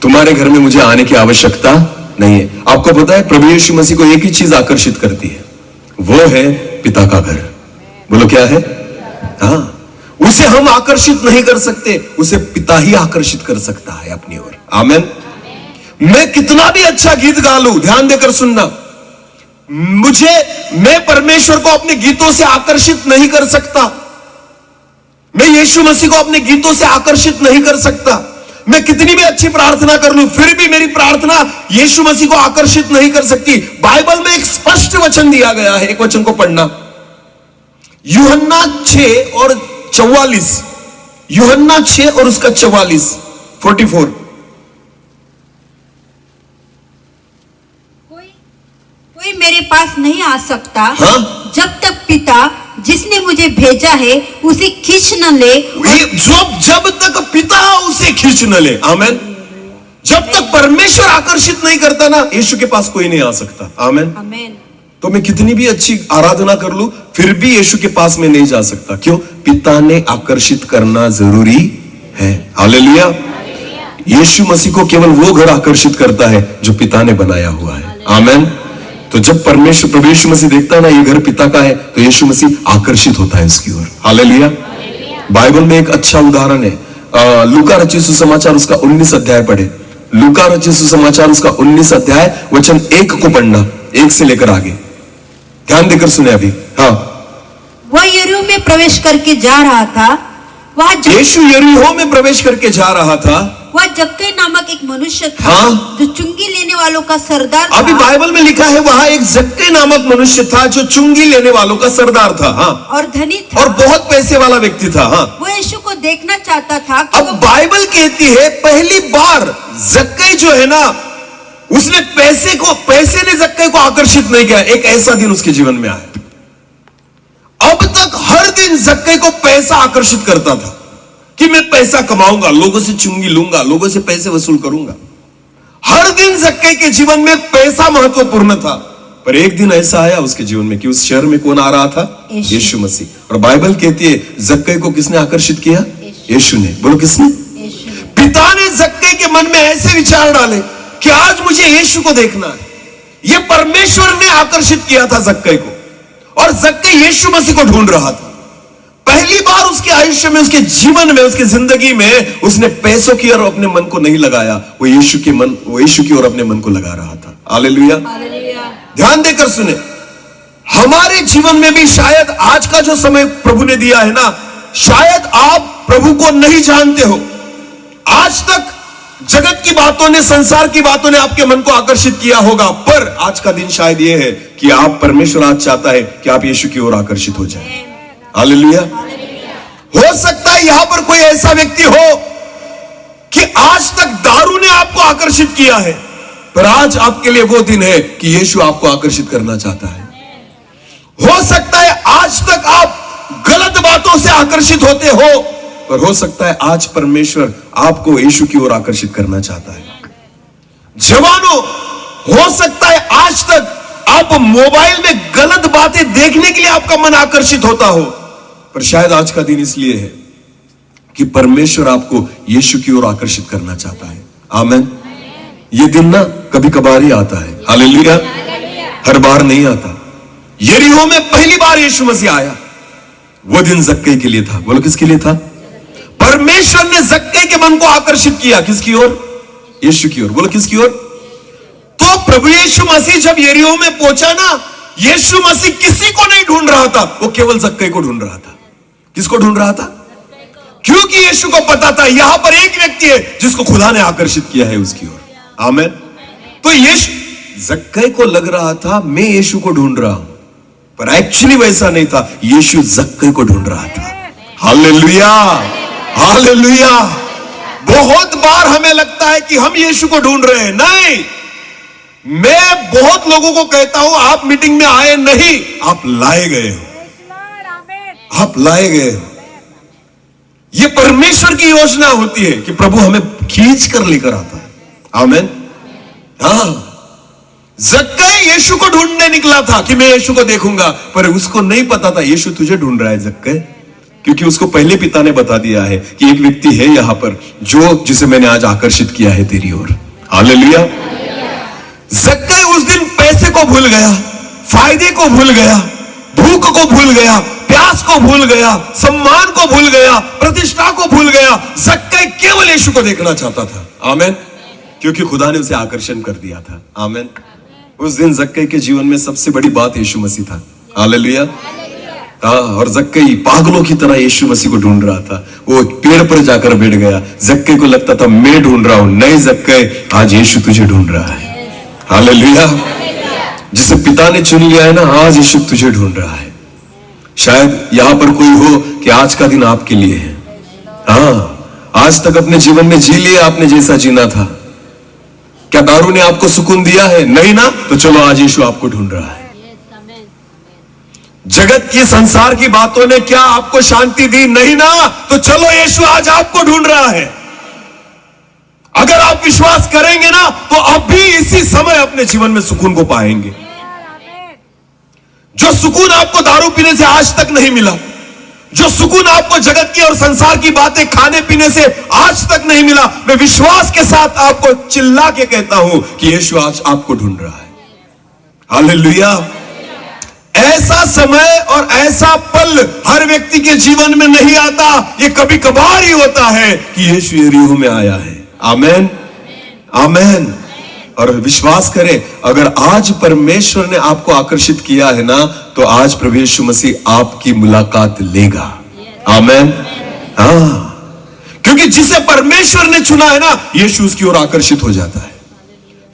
तुम्हारे घर में मुझे आने की आवश्यकता नहीं है। आपको पता है प्रभु यीशु मसीह को एक ही चीज आकर्षित करती है, वो है पिता का घर। बोलो क्या है? हाँ, उसे हम आकर्षित नहीं कर सकते, उसे पिता ही आकर्षित कर सकता है अपनी ओर। आमीन। मैं कितना भी अच्छा गीत गा लूं, ध्यान देकर सुनना, मैं परमेश्वर को अपने गीतों से आकर्षित नहीं कर सकता। मैं यीशु मसीह को अपने गीतों से आकर्षित नहीं कर सकता। मैं कितनी भी अच्छी प्रार्थना कर लूं, फिर भी मेरी प्रार्थना यीशु मसीह को आकर्षित नहीं कर सकती। बाइबल में एक स्पष्ट वचन दिया गया है, एक वचन को पढ़ना, यूहन्ना 6 और 44। यूहन्ना 6 और उसका 44, 44। कोई मेरे पास नहीं आ सकता, हाँ? जब तक पिता जिसने मुझे भेजा है उसे खींच न ले। जब तक पिता उसे खींच न ले। आमीन। जब तक परमेश्वर आकर्षित नहीं करता ना, यीशु के पास कोई नहीं आ सकता। आमीन। आमीन। तो मैं कितनी भी अच्छी आराधना कर लूं, फिर भी यीशु के पास में नहीं जा सकता। क्यों? पिता ने आकर्षित करना जरूरी है। हालेलुया। यीशु मसीह को केवल वो घर आकर्षित करता है जो पिता ने बनाया हुआ है। आमीन। तो जब परमेश्वर प्रभु यीशु मसीह देखता है ना ये घर पिता का है, तो यीशु मसीह आकर्षित होता है उसकी ओर। हालेलुया। बाइबल में एक अच्छा उदाहरण है, लूका रचित सुसमाचार उसका 19 अध्याय पढ़े। लूका रचित सुसमाचार उसका 19 अध्याय वचन 1 को पढ़ना, 1 से लेकर आगे। ध्यान देकर सुने अभी। हाँ। वह यरीहो में प्रवेश करके जा रहा था। यीशु यरीहो में प्रवेश करके जा रहा था। वह जक्कई नामक एक मनुष्य था, हाँ? जो चुंगी लेने वालों का सरदार था। अभी बाइबल में लिखा है वहां एक जक्कई नामक मनुष्य था जो चुंगी लेने वालों का सरदार था। हाँ। और धनी था, और बहुत पैसे वाला व्यक्ति था। हाँ। वो यीशु को देखना चाहता था। अब बाइबल कहती है पहली बार जक्कई जो है ना, उसने पैसे ने जक्कई को आकर्षित नहीं किया। एक ऐसा दिन उसके जीवन में आया। अब तक हर दिन जक्कई को पैसा आकर्षित करता था कि मैं पैसा कमाऊंगा, लोगों से चुंगी लूंगा, लोगों से पैसे वसूल करूंगा। हर दिन जक्कई के जीवन में पैसा महत्वपूर्ण था। पर एक दिन ऐसा आया उसके जीवन में कि उस शहर में कौन आ रहा था? यीशु मसीह। और बाइबल कहती है जक्कई को किसने आकर्षित किया? यीशु ने। बोलो किसने? पिता ने जक्कई के मन में ऐसे विचार डाले कि आज मुझे यीशु को देखना है। यह परमेश्वर ने आकर्षित किया था जक्कई को, और जक्कई यीशु मसीह को ढूंढ रहा था। पहली बार उसके आयुष्य में, उसके जीवन में, उसकी जिंदगी में उसने पैसों की ओर अपने मन को नहीं लगाया, वो यीशु की ओर अपने मन को लगा रहा था। हालेलुया। ध्यान देकर सुने, हमारे जीवन में भी शायद आज का जो समय प्रभु ने दिया है ना, शायद आप प्रभु को नहीं जानते हो। आज तक जगत की बातों ने, संसार की बातों ने आपके मन को आकर्षित किया होगा, पर आज का दिन शायद यह है कि आप, परमेश्वर आज चाहता है कि आप यीशु की ओर आकर्षित हो जाए। हालेलुया। हो सकता है यहां पर कोई ऐसा व्यक्ति हो कि आज तक दारू ने आपको आकर्षित किया है, पर आज आपके लिए वो दिन है कि यीशु आपको आकर्षित करना चाहता है। हो सकता है आज तक आप गलत बातों से आकर्षित होते हो, पर हो सकता है आज परमेश्वर आपको यीशु की ओर आकर्षित करना चाहता है। जवानों, हो सकता है आज तक आप मोबाइल में गलत बातें देखने के लिए आपका मन आकर्षित होता हो, पर शायद आज का दिन इसलिए है कि परमेश्वर आपको यीशु की ओर आकर्षित करना चाहता है। आमीन। ये दिन ना कभी कभार ही आता है, हालेलुया, हर बार नहीं आता। यरीहो में पहली बार यीशु मसीह आया, वो दिन जक्कई के लिए था। बोलो किसके लिए था? परमेश्वर ने जक्कई के मन को आकर्षित किया, किसकी ओर? यीशु की ओर। बोलो किसकी ओर? तो प्रभु यीशु मसीह जब यरीहो में पहुंचा ना, यीशु मसीह किसी को नहीं ढूंढ रहा था, वो केवल जक्कई को ढूंढ रहा था। किसको ढूंढ रहा था? क्योंकि यीशु को पता था यहां पर एक व्यक्ति है जिसको खुदा ने आकर्षित किया है उसकी ओर। आमीन। तो यीशु, जक्कई को लग रहा था मैं यीशु को ढूंढ रहा हूं, पर एक्चुअली वैसा नहीं था, यीशु जक्कई को ढूंढ रहा था। Hallelujah, hallelujah. बहुत बार हमें लगता है कि हम यीशु को ढूंढ रहे हैं, नहीं। मैं बहुत लोगों को कहता हूं आप मीटिंग में आए नहीं, आप लाए गए हो, आप लाए गए हो। ये परमेश्वर की योजना होती है कि प्रभु हमें खींच कर लेकर आता है। आमीन। हाँ, जक्कई यीशु को ढूंढने निकला था कि मैं यीशु को देखूंगा, पर उसको नहीं पता था यीशु तुझे ढूंढ रहा है जक्कई, क्योंकि उसको पहले पिता ने बता दिया है कि एक व्यक्ति है यहां पर जिसे मैंने आज आकर्षित किया है तेरी ओर। हालेलुया। जक्कई उस दिन पैसे को भूल गया, फायदे को भूल गया, भूख को भूल गया, प्यास को भूल गया, सम्मान को भूल गया, प्रतिष्ठा को भूल गया। जक्कई केवल यीशु को देखना चाहता था। आमीन। क्योंकि खुदा ने उसे आकर्षण कर दिया था। आमीन। उस दिन जक्कई के जीवन में सबसे बड़ी बात यीशु मसीह था। हालेलुया। हाँ, और जक्कई पागलों की तरह यीशु मसीह को ढूंढ रहा था। वो पेड़ पर जाकर बैठ गया। जक्कई को लगता था मैं ढूंढ रहा हूं, नहीं जक्कई, आज यीशु तुझे ढूंढ रहा है। हालेलुया। जिसे पिता ने चुन लिया है ना, आज यीशु तुझे ढूंढ रहा है। शायद यहां पर कोई हो कि आज का दिन आपके लिए है। हाँ, आज तक अपने जीवन में जी लिया आपने जैसा जीना था। क्या दारू ने आपको सुकून दिया है? नहीं ना? तो चलो आज यीशु आपको ढूंढ रहा है। जगत की, संसार की बातों ने क्या आपको शांति दी? नहीं ना? तो चलो यीशु आज आपको ढूंढ रहा है। अगर आप विश्वास करेंगे ना, तो अभी इसी समय अपने जीवन में सुकून को पाएंगे। जो सुकून आपको दारू पीने से आज तक नहीं मिला, जो सुकून आपको जगत की और संसार की बातें खाने पीने से आज तक नहीं मिला, मैं विश्वास के साथ आपको चिल्ला के कहता हूं कि यीशु आज आपको ढूंढ रहा है। हालेलुया। ऐसा समय और ऐसा पल हर व्यक्ति के जीवन में नहीं आता, ये कभी कभार ही होता है कि यीशु यरीहो में आया है। आमीन, आमीन। और विश्वास करें, अगर आज परमेश्वर ने आपको आकर्षित किया है ना, तो आज प्रभु यीशु मसीह आपकी मुलाकात लेगा। आमीन। हाँ, क्योंकि जिसे परमेश्वर ने चुना है ना, यीशु उसकी ओर आकर्षित हो जाता है।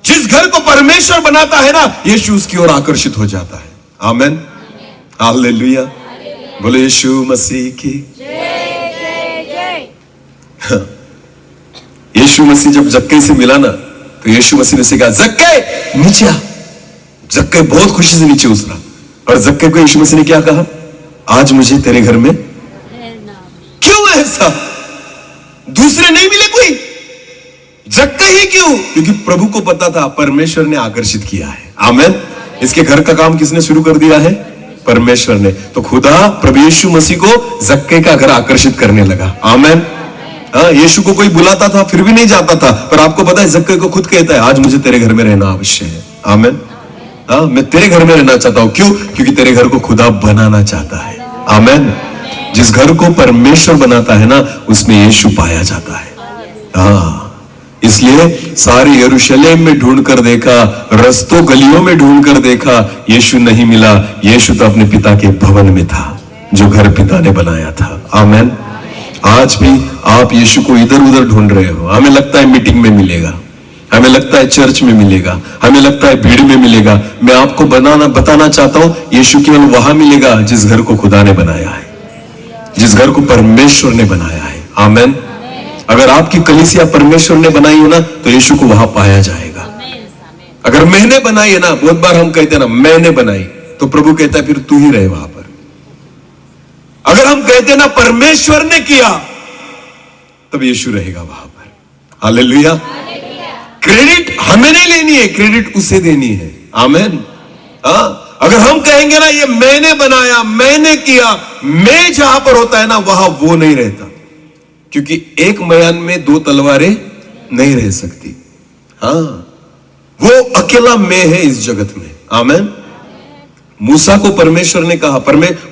जिस घर को परमेश्वर बनाता है ना, यीशु उसकी ओर आकर्षित हो जाता है। आमीन। हालेलुया। बोलो यीशु मसीह की जय। यीशु मसीह जब जक्कई से मिला ना, तो यीशु मसीह ने कहा जक्कई नीचे आ। जक्कई बहुत खुशी से नीचे उतरा, और जक्कई को यीशु मसीह ने क्या कहा? आज मुझे तेरे घर में क्यों ऐसा? दूसरे नहीं मिले कोई, जक्कई ही क्यों? क्योंकि प्रभु को पता था परमेश्वर ने आकर्षित किया है। आमीन। इसके घर का काम किसने शुरू कर दिया है? परमेश्वर ने। तो खुदा प्रभु यीशु मसीह को जक्कई का घर आकर्षित करने लगा। आमीन। हाँ, यीशु को कोई बुलाता था फिर भी नहीं जाता था, पर आपको पता है जक्कई को खुद कहता है आज मुझे तेरे घर में रहना आवश्यक है। आमीन। हाँ, मैं तेरे घर में रहना चाहता हूं। क्यों? क्योंकि तेरे घर को खुदा बनाना चाहता है। आमीन। जिस घर को परमेश्वर बनाता है ना, उसमें यीशु पाया जाता है। हाँ, इसलिए सारे यरूशलेम में ढूंढ कर देखा, रस्तों गलियों में ढूंढ कर देखा, यीशु नहीं मिला। यीशु तो अपने पिता के भवन में था, जो घर पिता ने बनाया था। आमीन। आज भी आप यीशु को इधर उधर ढूंढ रहे हो। हमें लगता है मीटिंग में मिलेगा, हमें लगता है चर्च में मिलेगा, हमें लगता है भीड़ में मिलेगा। मैं आपको बताना चाहता हूं, यीशु केवल वहां मिलेगा जिस घर को खुदा ने बनाया है, जिस घर को परमेश्वर ने बनाया है। आमीन। अगर आपकी कलीसिया परमेश्वर ने बनाई हो ना, तो यीशु को वहां पाया जाएगा। अगर मैंने बनाई है ना, बहुत बार हम कहते हैं ना मैंने बनाई, तो प्रभु कहता है फिर तू ही रहे वहां पर। अगर हम कहते हैं ना परमेश्वर ने किया, तब यीशु रहेगा वहां पर। हालेलुया। क्रेडिट हमें नहीं लेनी है, क्रेडिट उसे देनी है। आमीन। हाँ, अगर हम कहेंगे ना ये मैंने बनाया, मैंने किया, मैं जहां पर होता है ना वहां वो नहीं रहता, क्योंकि एक मयान में दो तलवारें नहीं रह सकती। हाँ, वो अकेला मैं है इस जगत में। आमेन। मूसा को परमेश्वर ने कहा,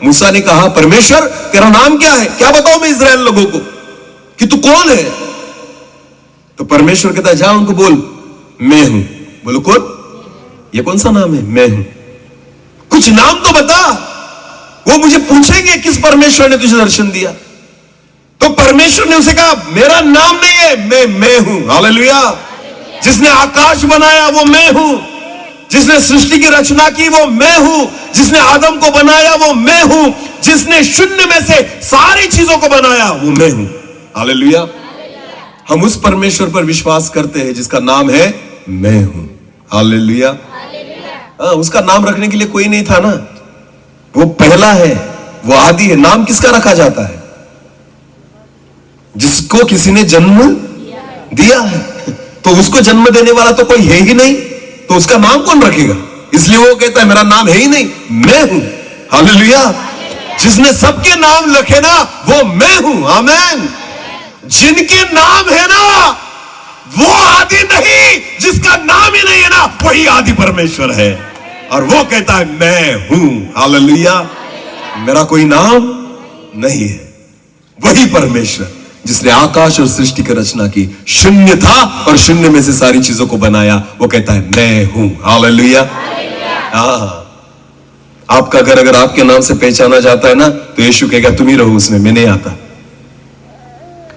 मूसा ने कहा, परमेश्वर तेरा नाम क्या है? क्या बताओ मैं इस्राएल लोगों को कि तू कौन है? तो परमेश्वर कहता है जा उनको बोल मैं हूं। बोलो कौन? ये कौन सा नाम है? मैं हूं। कुछ नाम तो बता। वो मुझे पूछेंगे किस परमेश्वर ने तुझे दर्शन दिया? तो परमेश्वर ने उसे कहा मेरा नाम नहीं है, मैं हूं। हालेलुया। जिसने आकाश बनाया वो मैं हूं, जिसने सृष्टि की रचना की वो मैं हूं, जिसने आदम को बनाया वो मैं हूं, जिसने शून्य में से सारी चीजों को बनाया वो मैं हूं। हालेलुया। हम उस परमेश्वर पर विश्वास करते हैं जिसका नाम है मैं हूं। हालेलुया। उसका नाम रखने के लिए कोई नहीं था ना, वो पहला है, वो आदि है। नाम किसका रखा जाता है? जिसको किसी ने जन्म दिया है। तो उसको जन्म देने वाला तो कोई है ही नहीं, तो उसका नाम कौन रखेगा? इसलिए वो कहता है मेरा नाम है ही नहीं, मैं हूं। हालेलुया। जिसने सबके नाम रखे ना वो मैं हूं। आमेन। जिनके नाम है ना वो आदि नहीं, जिसका नाम ही नहीं है ना वही आदि परमेश्वर है, और वो कहता है मैं हूं। हालेलुया। मेरा कोई नाम नहीं है। वही परमेश्वर जिसने आकाश और सृष्टि की रचना की, शून्य था और शून्य में से सारी चीजों को बनाया, वो कहता है मैं हूं। हालेलुया। आपका घर अगर आपके नाम से पहचाना जाता है ना तो यीशु कहेगा तुम ही रहो उसमें, मैं नहीं आता।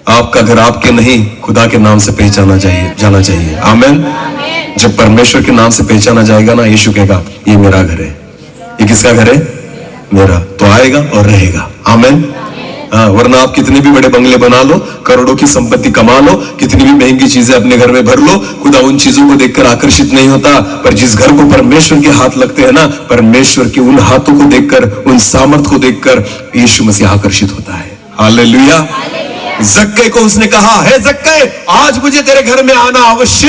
आपका घर आपके नहीं खुदा के नाम से पहचाना जाना चाहिए। आमेन। जब परमेश्वर के नाम से पहचाना जाएगा ना, यीशु कहेगा ये मेरा घर है। ये किसका घर है? मेरा। तो आएगा और रहेगा। आमेन। वरना आप कितने भी बड़े बंगले बना लो, करोड़ों की संपत्ति कमा लो, कितनी भी महंगी चीजें अपने घर में भर लो, खुदा उन चीजों को देखकर आकर्षित नहीं होता। पर जिस घर को परमेश्वर के हाथ लगते हैं ना, परमेश्वर के उन हाथों को देखकर, उन सामर्थ को देखकर यीशु मसीह आकर्षित होता है। हालेलुया। जक्के को उसने कहा है जक्के आज मुझे तेरे घर में आना अवश्य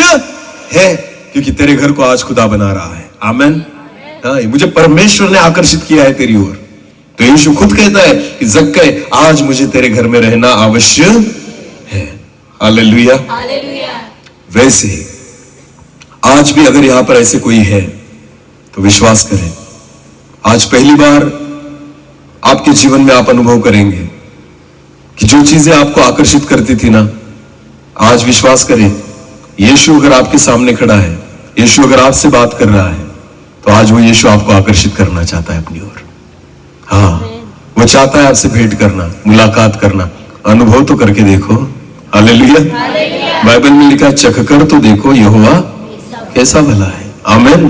है, क्योंकि तेरे घर को आज खुदा बना रहा है। आमेन। मुझे परमेश्वर ने आकर्षित किया है तेरी ओर। तो यीशु खुद कहता है कि जक्के आज मुझे तेरे घर में रहना अवश्य है। हालेलुया। वैसे ही आज भी अगर यहां पर ऐसे कोई है तो विश्वास करें, आज पहली बार आपके जीवन में आप अनुभव करेंगे कि जो चीजें आपको आकर्षित करती थी ना, आज विश्वास करें यीशु अगर आपके सामने खड़ा है, यीशु अगर आपसे बात कर रहा है, तो आज वो यीशु आपको आकर्षित करना चाहता है अपनी ओर। हाँ, वो चाहता है आपसे भेंट करना, मुलाकात करना। अनुभव तो करके देखो। हालेलुया। बाइबल में लिखा चख कर तो देखो यहोवा कैसा भला है। आमेन।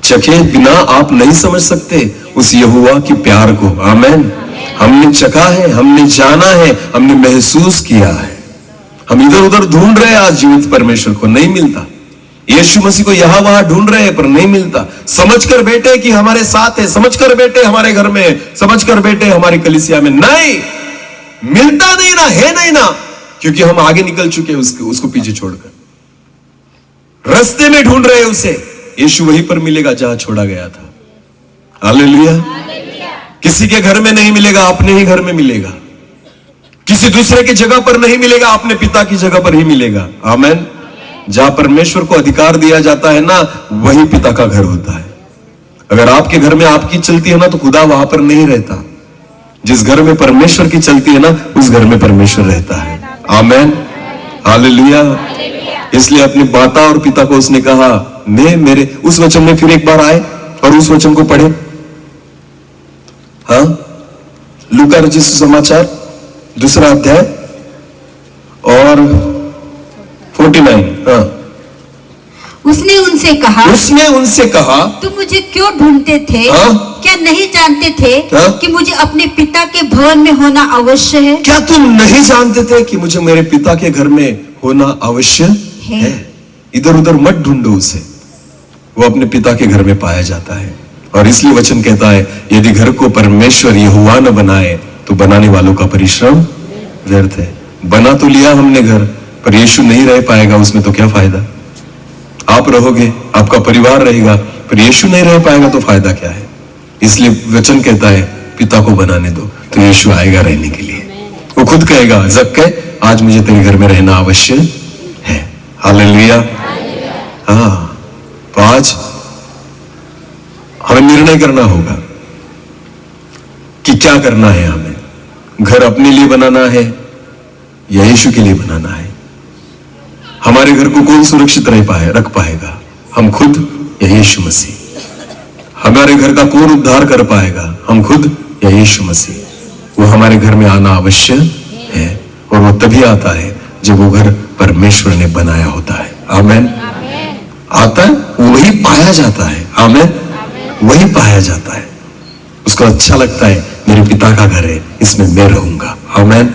चखे बिना आप नहीं समझ सकते उस यहोवा की प्यार को। आमेन। हमने चखा है, हमने जाना है, हमने महसूस किया है। हम इधर उधर ढूंढ रहे हैं आज जीवित परमेश्वर को, नहीं मिलता। यीशु मसीह को यहां वहां ढूंढ रहे हैं पर नहीं मिलता। समझकर बैठे कि हमारे साथ है, समझकर बैठे हमारे घर में, समझकर बैठे हमारी कलीसिया में, नहीं मिलता, नहीं ना है, नहीं ना, क्योंकि हम आगे निकल चुके हैं उसको पीछे छोड़कर। रास्ते में ढूंढ रहे हैं उसे। यीशु वहीं पर मिलेगा जहां छोड़ा गया था। हालेलुया। किसी के घर में नहीं मिलेगा, अपने ही घर में मिलेगा। किसी दूसरे की जगह पर नहीं मिलेगा, अपने पिता की जगह पर ही मिलेगा। आमेन। जहां परमेश्वर को अधिकार दिया जाता है ना, वही पिता का घर होता है। अगर आपके घर में आपकी चलती है ना, तो खुदा वहां पर नहीं रहता। जिस घर में परमेश्वर की चलती है ना, उस घर में परमेश्वर रहता है। आमेन। हालेलुया। इसलिए अपने माता और पिता को उसने कहा मैं मेरे, उस वचन में फिर एक बार आए और उस वचन को पढ़े। हाँ, लूका रचित सुसमाचार 2 अध्याय और 49। हाँ। उसने उनसे कहा तुम मुझे क्यों ढूंढते थे? हाँ? क्या नहीं जानते थे हाँ? कि मुझे अपने पिता के भवन में होना अवश्य है? क्या तुम नहीं जानते थे कि मुझे मेरे पिता के घर में होना अवश्य है? इधर उधर मत ढूंढो उसे, वो अपने पिता के घर में पाया जाता है। और इसलिए वचन कहता है यदि घर को परमेश्वर यहोवा न बनाए तो बनाने वालों का परिश्रम व्यर्थ है। बना तो लिया हमने घर, पर यीशु नहीं रह पाएगा उसमें, तो क्या फायदा? आप रहोगे, आपका परिवार रहेगा, पर यीशु नहीं रह पाएगा तो फायदा क्या है? इसलिए वचन कहता है पिता को बनाने दो, तो यीशु आएगा रहने के लिए। वो खुद कहेगा जक्के आज मुझे तेरे घर में रहना अवश्य है। हालेलुया। हाँ, तो आज हमें निर्णय करना होगा कि क्या करना है। हमें घर अपने लिए बनाना है या यीशु के लिए बनाना है। हमारे घर को कौन सुरक्षित रख पाएगा, हम खुद या यीशु मसीह। हमारे घर का कौन उद्धार कर पाएगा, हम खुद या यीशु मसीह। वो हमारे घर में आना आवश्यक है और वो तभी आता है जब वो घर परमेश्वर ने बनाया होता है। आमेन। आता है, वही पाया जाता है। आमेन। वही पाया जाता है। उसको अच्छा लगता है मेरे पिता का घर है, इसमें मैं रहूंगा। आमेन।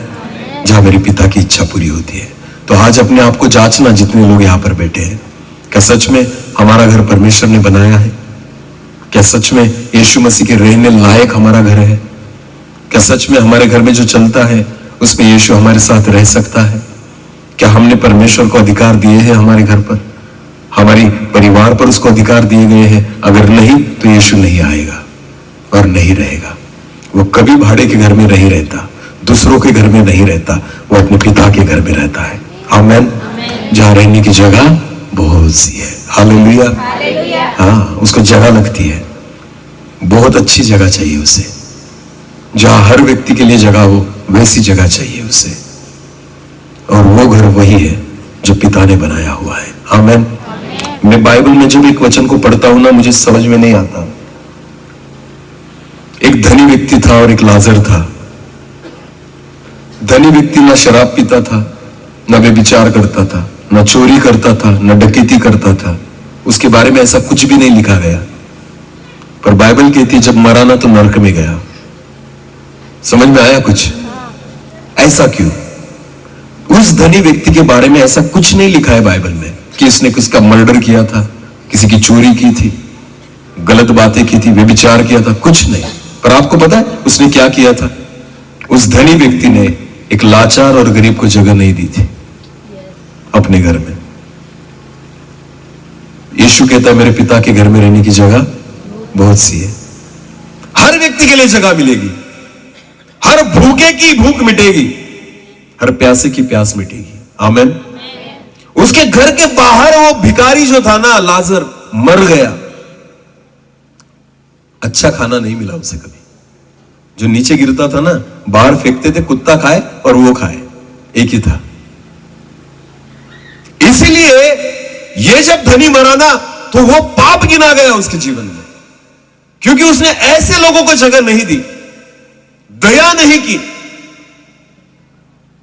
जहां मेरे पिता की इच्छा पूरी होती है। तो आज अपने आप को जांचना, जितने लोग यहाँ पर बैठे हैं, क्या सच में हमारा घर परमेश्वर ने बनाया है? क्या सच में यीशु मसीह के रहने लायक हमारा घर है? क्या सच में हमारे घर में जो चलता है उसमें यीशु हमारे साथ रह सकता है? क्या हमने परमेश्वर को अधिकार दिए हैं हमारे घर पर, हमारी परिवार पर उसको अधिकार दिए गए हैं? अगर नहीं तो यीशु नहीं आएगा और नहीं रहेगा। वो कभी भाड़े के घर में नहीं रहता, दूसरों के घर में नहीं रहता, वो अपने पिता के घर में रहता है। आमेन। जहां रहने की जगह बहुत सी है। हालेलुया। हाँ, उसको जगह लगती है, बहुत अच्छी जगह चाहिए उसे। जहां हर व्यक्ति के लिए जगह हो वैसी जगह चाहिए उसे, और वो घर वही है जो पिता ने बनाया हुआ है। आमेन। मैं बाइबल में जब एक वचन को पढ़ता हूं ना, मुझे समझ में नहीं आता। एक धनी व्यक्ति था और एक लाजर था। धनी व्यक्ति ना शराब पीता था, ना व्यभिचार करता था, ना चोरी करता था, ना डकैती करता था। उसके बारे में ऐसा कुछ भी नहीं लिखा गया, पर बाइबल कहती है जब मरा ना तो नरक में गया। समझ में आया कुछ? ऐसा क्यों? उस धनी व्यक्ति के बारे में ऐसा कुछ नहीं लिखा है बाइबल में कि इसने किसका मर्डर किया था, किसी की चोरी की थी, गलत बातें की थी, व्यभिचार किया था, कुछ नहीं। पर आपको पता है उसने क्या किया था? उस धनी व्यक्ति ने एक लाचार और गरीब को जगह नहीं दी थी अपने घर में। यीशु कहता है मेरे पिता के घर में रहने की जगह बहुत सी है। हर व्यक्ति के लिए जगह मिलेगी, हर भूखे की भूख मिटेगी, हर प्यासे की प्यास मिटेगी। आमेन। उसके घर के बाहर वो भिखारी जो था ना, लाजर, मर गया। अच्छा खाना नहीं मिला उसे कभी। जो नीचे गिरता था ना, बाहर फेंकते थे, कुत्ता खाए और वो खाए, एक ही था। इसीलिए ये जब धनी मरा ना तो वो पाप गिना गया उसके जीवन में, क्योंकि उसने ऐसे लोगों को जगह नहीं दी, दया नहीं की,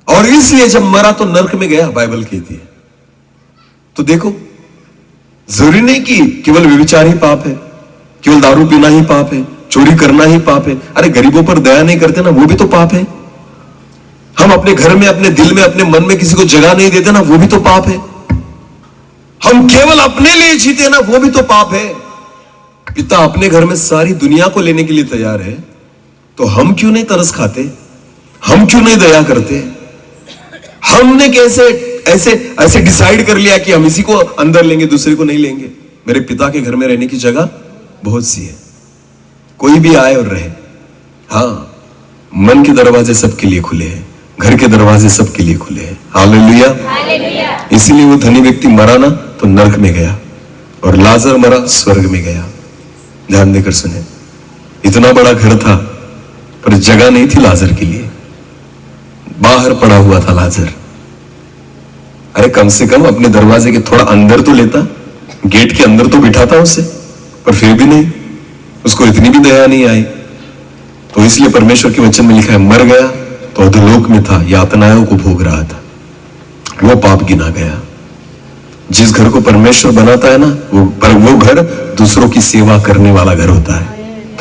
और इसलिए जब मरा तो नरक में गया, बाइबल कहती है। तो देखो, जरूरी नहीं कि केवल व्यभिचार ही पाप है, केवल दारू पीना ही पाप है, चोरी करना ही पाप है। अरे गरीबों पर दया नहीं करते ना, वो भी तो पाप है। हम अपने घर में, अपने दिल में, अपने मन में किसी को जगह नहीं देते ना, वो भी तो पाप है। हम केवल अपने लिए जीते ना, वो भी तो पाप है। पिता अपने घर में सारी दुनिया को लेने के लिए तैयार है, तो हम क्यों नहीं तरस खाते? हम क्यों नहीं दया करते? हमने कैसे ऐसे ऐसे डिसाइड कर लिया कि हम इसी को अंदर लेंगे, दूसरे को नहीं लेंगे? मेरे पिता के घर में रहने की जगह बहुत सी है, कोई भी आए और रहे। हाँ, मन के दरवाजे सबके लिए खुले हैं, घर के दरवाजे सबके लिए खुले हैं। हालेलुया। इसीलिए वो धनी व्यक्ति मरा ना तो नरक में गया, और लाजर मरा स्वर्ग में गया। ध्यान देकर सुने, इतना बड़ा घर था पर जगह नहीं थी लाजर के लिए, बाहर पड़ा हुआ था लाजर। अरे कम से कम अपने दरवाजे के थोड़ा अंदर तो लेता, गेट के अंदर तो बिठाता उसे, पर फिर भी नहीं, उसको इतनी भी दया नहीं आई। तो इसलिए परमेश्वर के वचन में लिखा है, मर गया तो अधोलोक में था, यातनाओं को भोग रहा था, वो पाप गिना गया। जिस घर को परमेश्वर बनाता है ना, वो घर दूसरों की सेवा करने वाला घर होता है।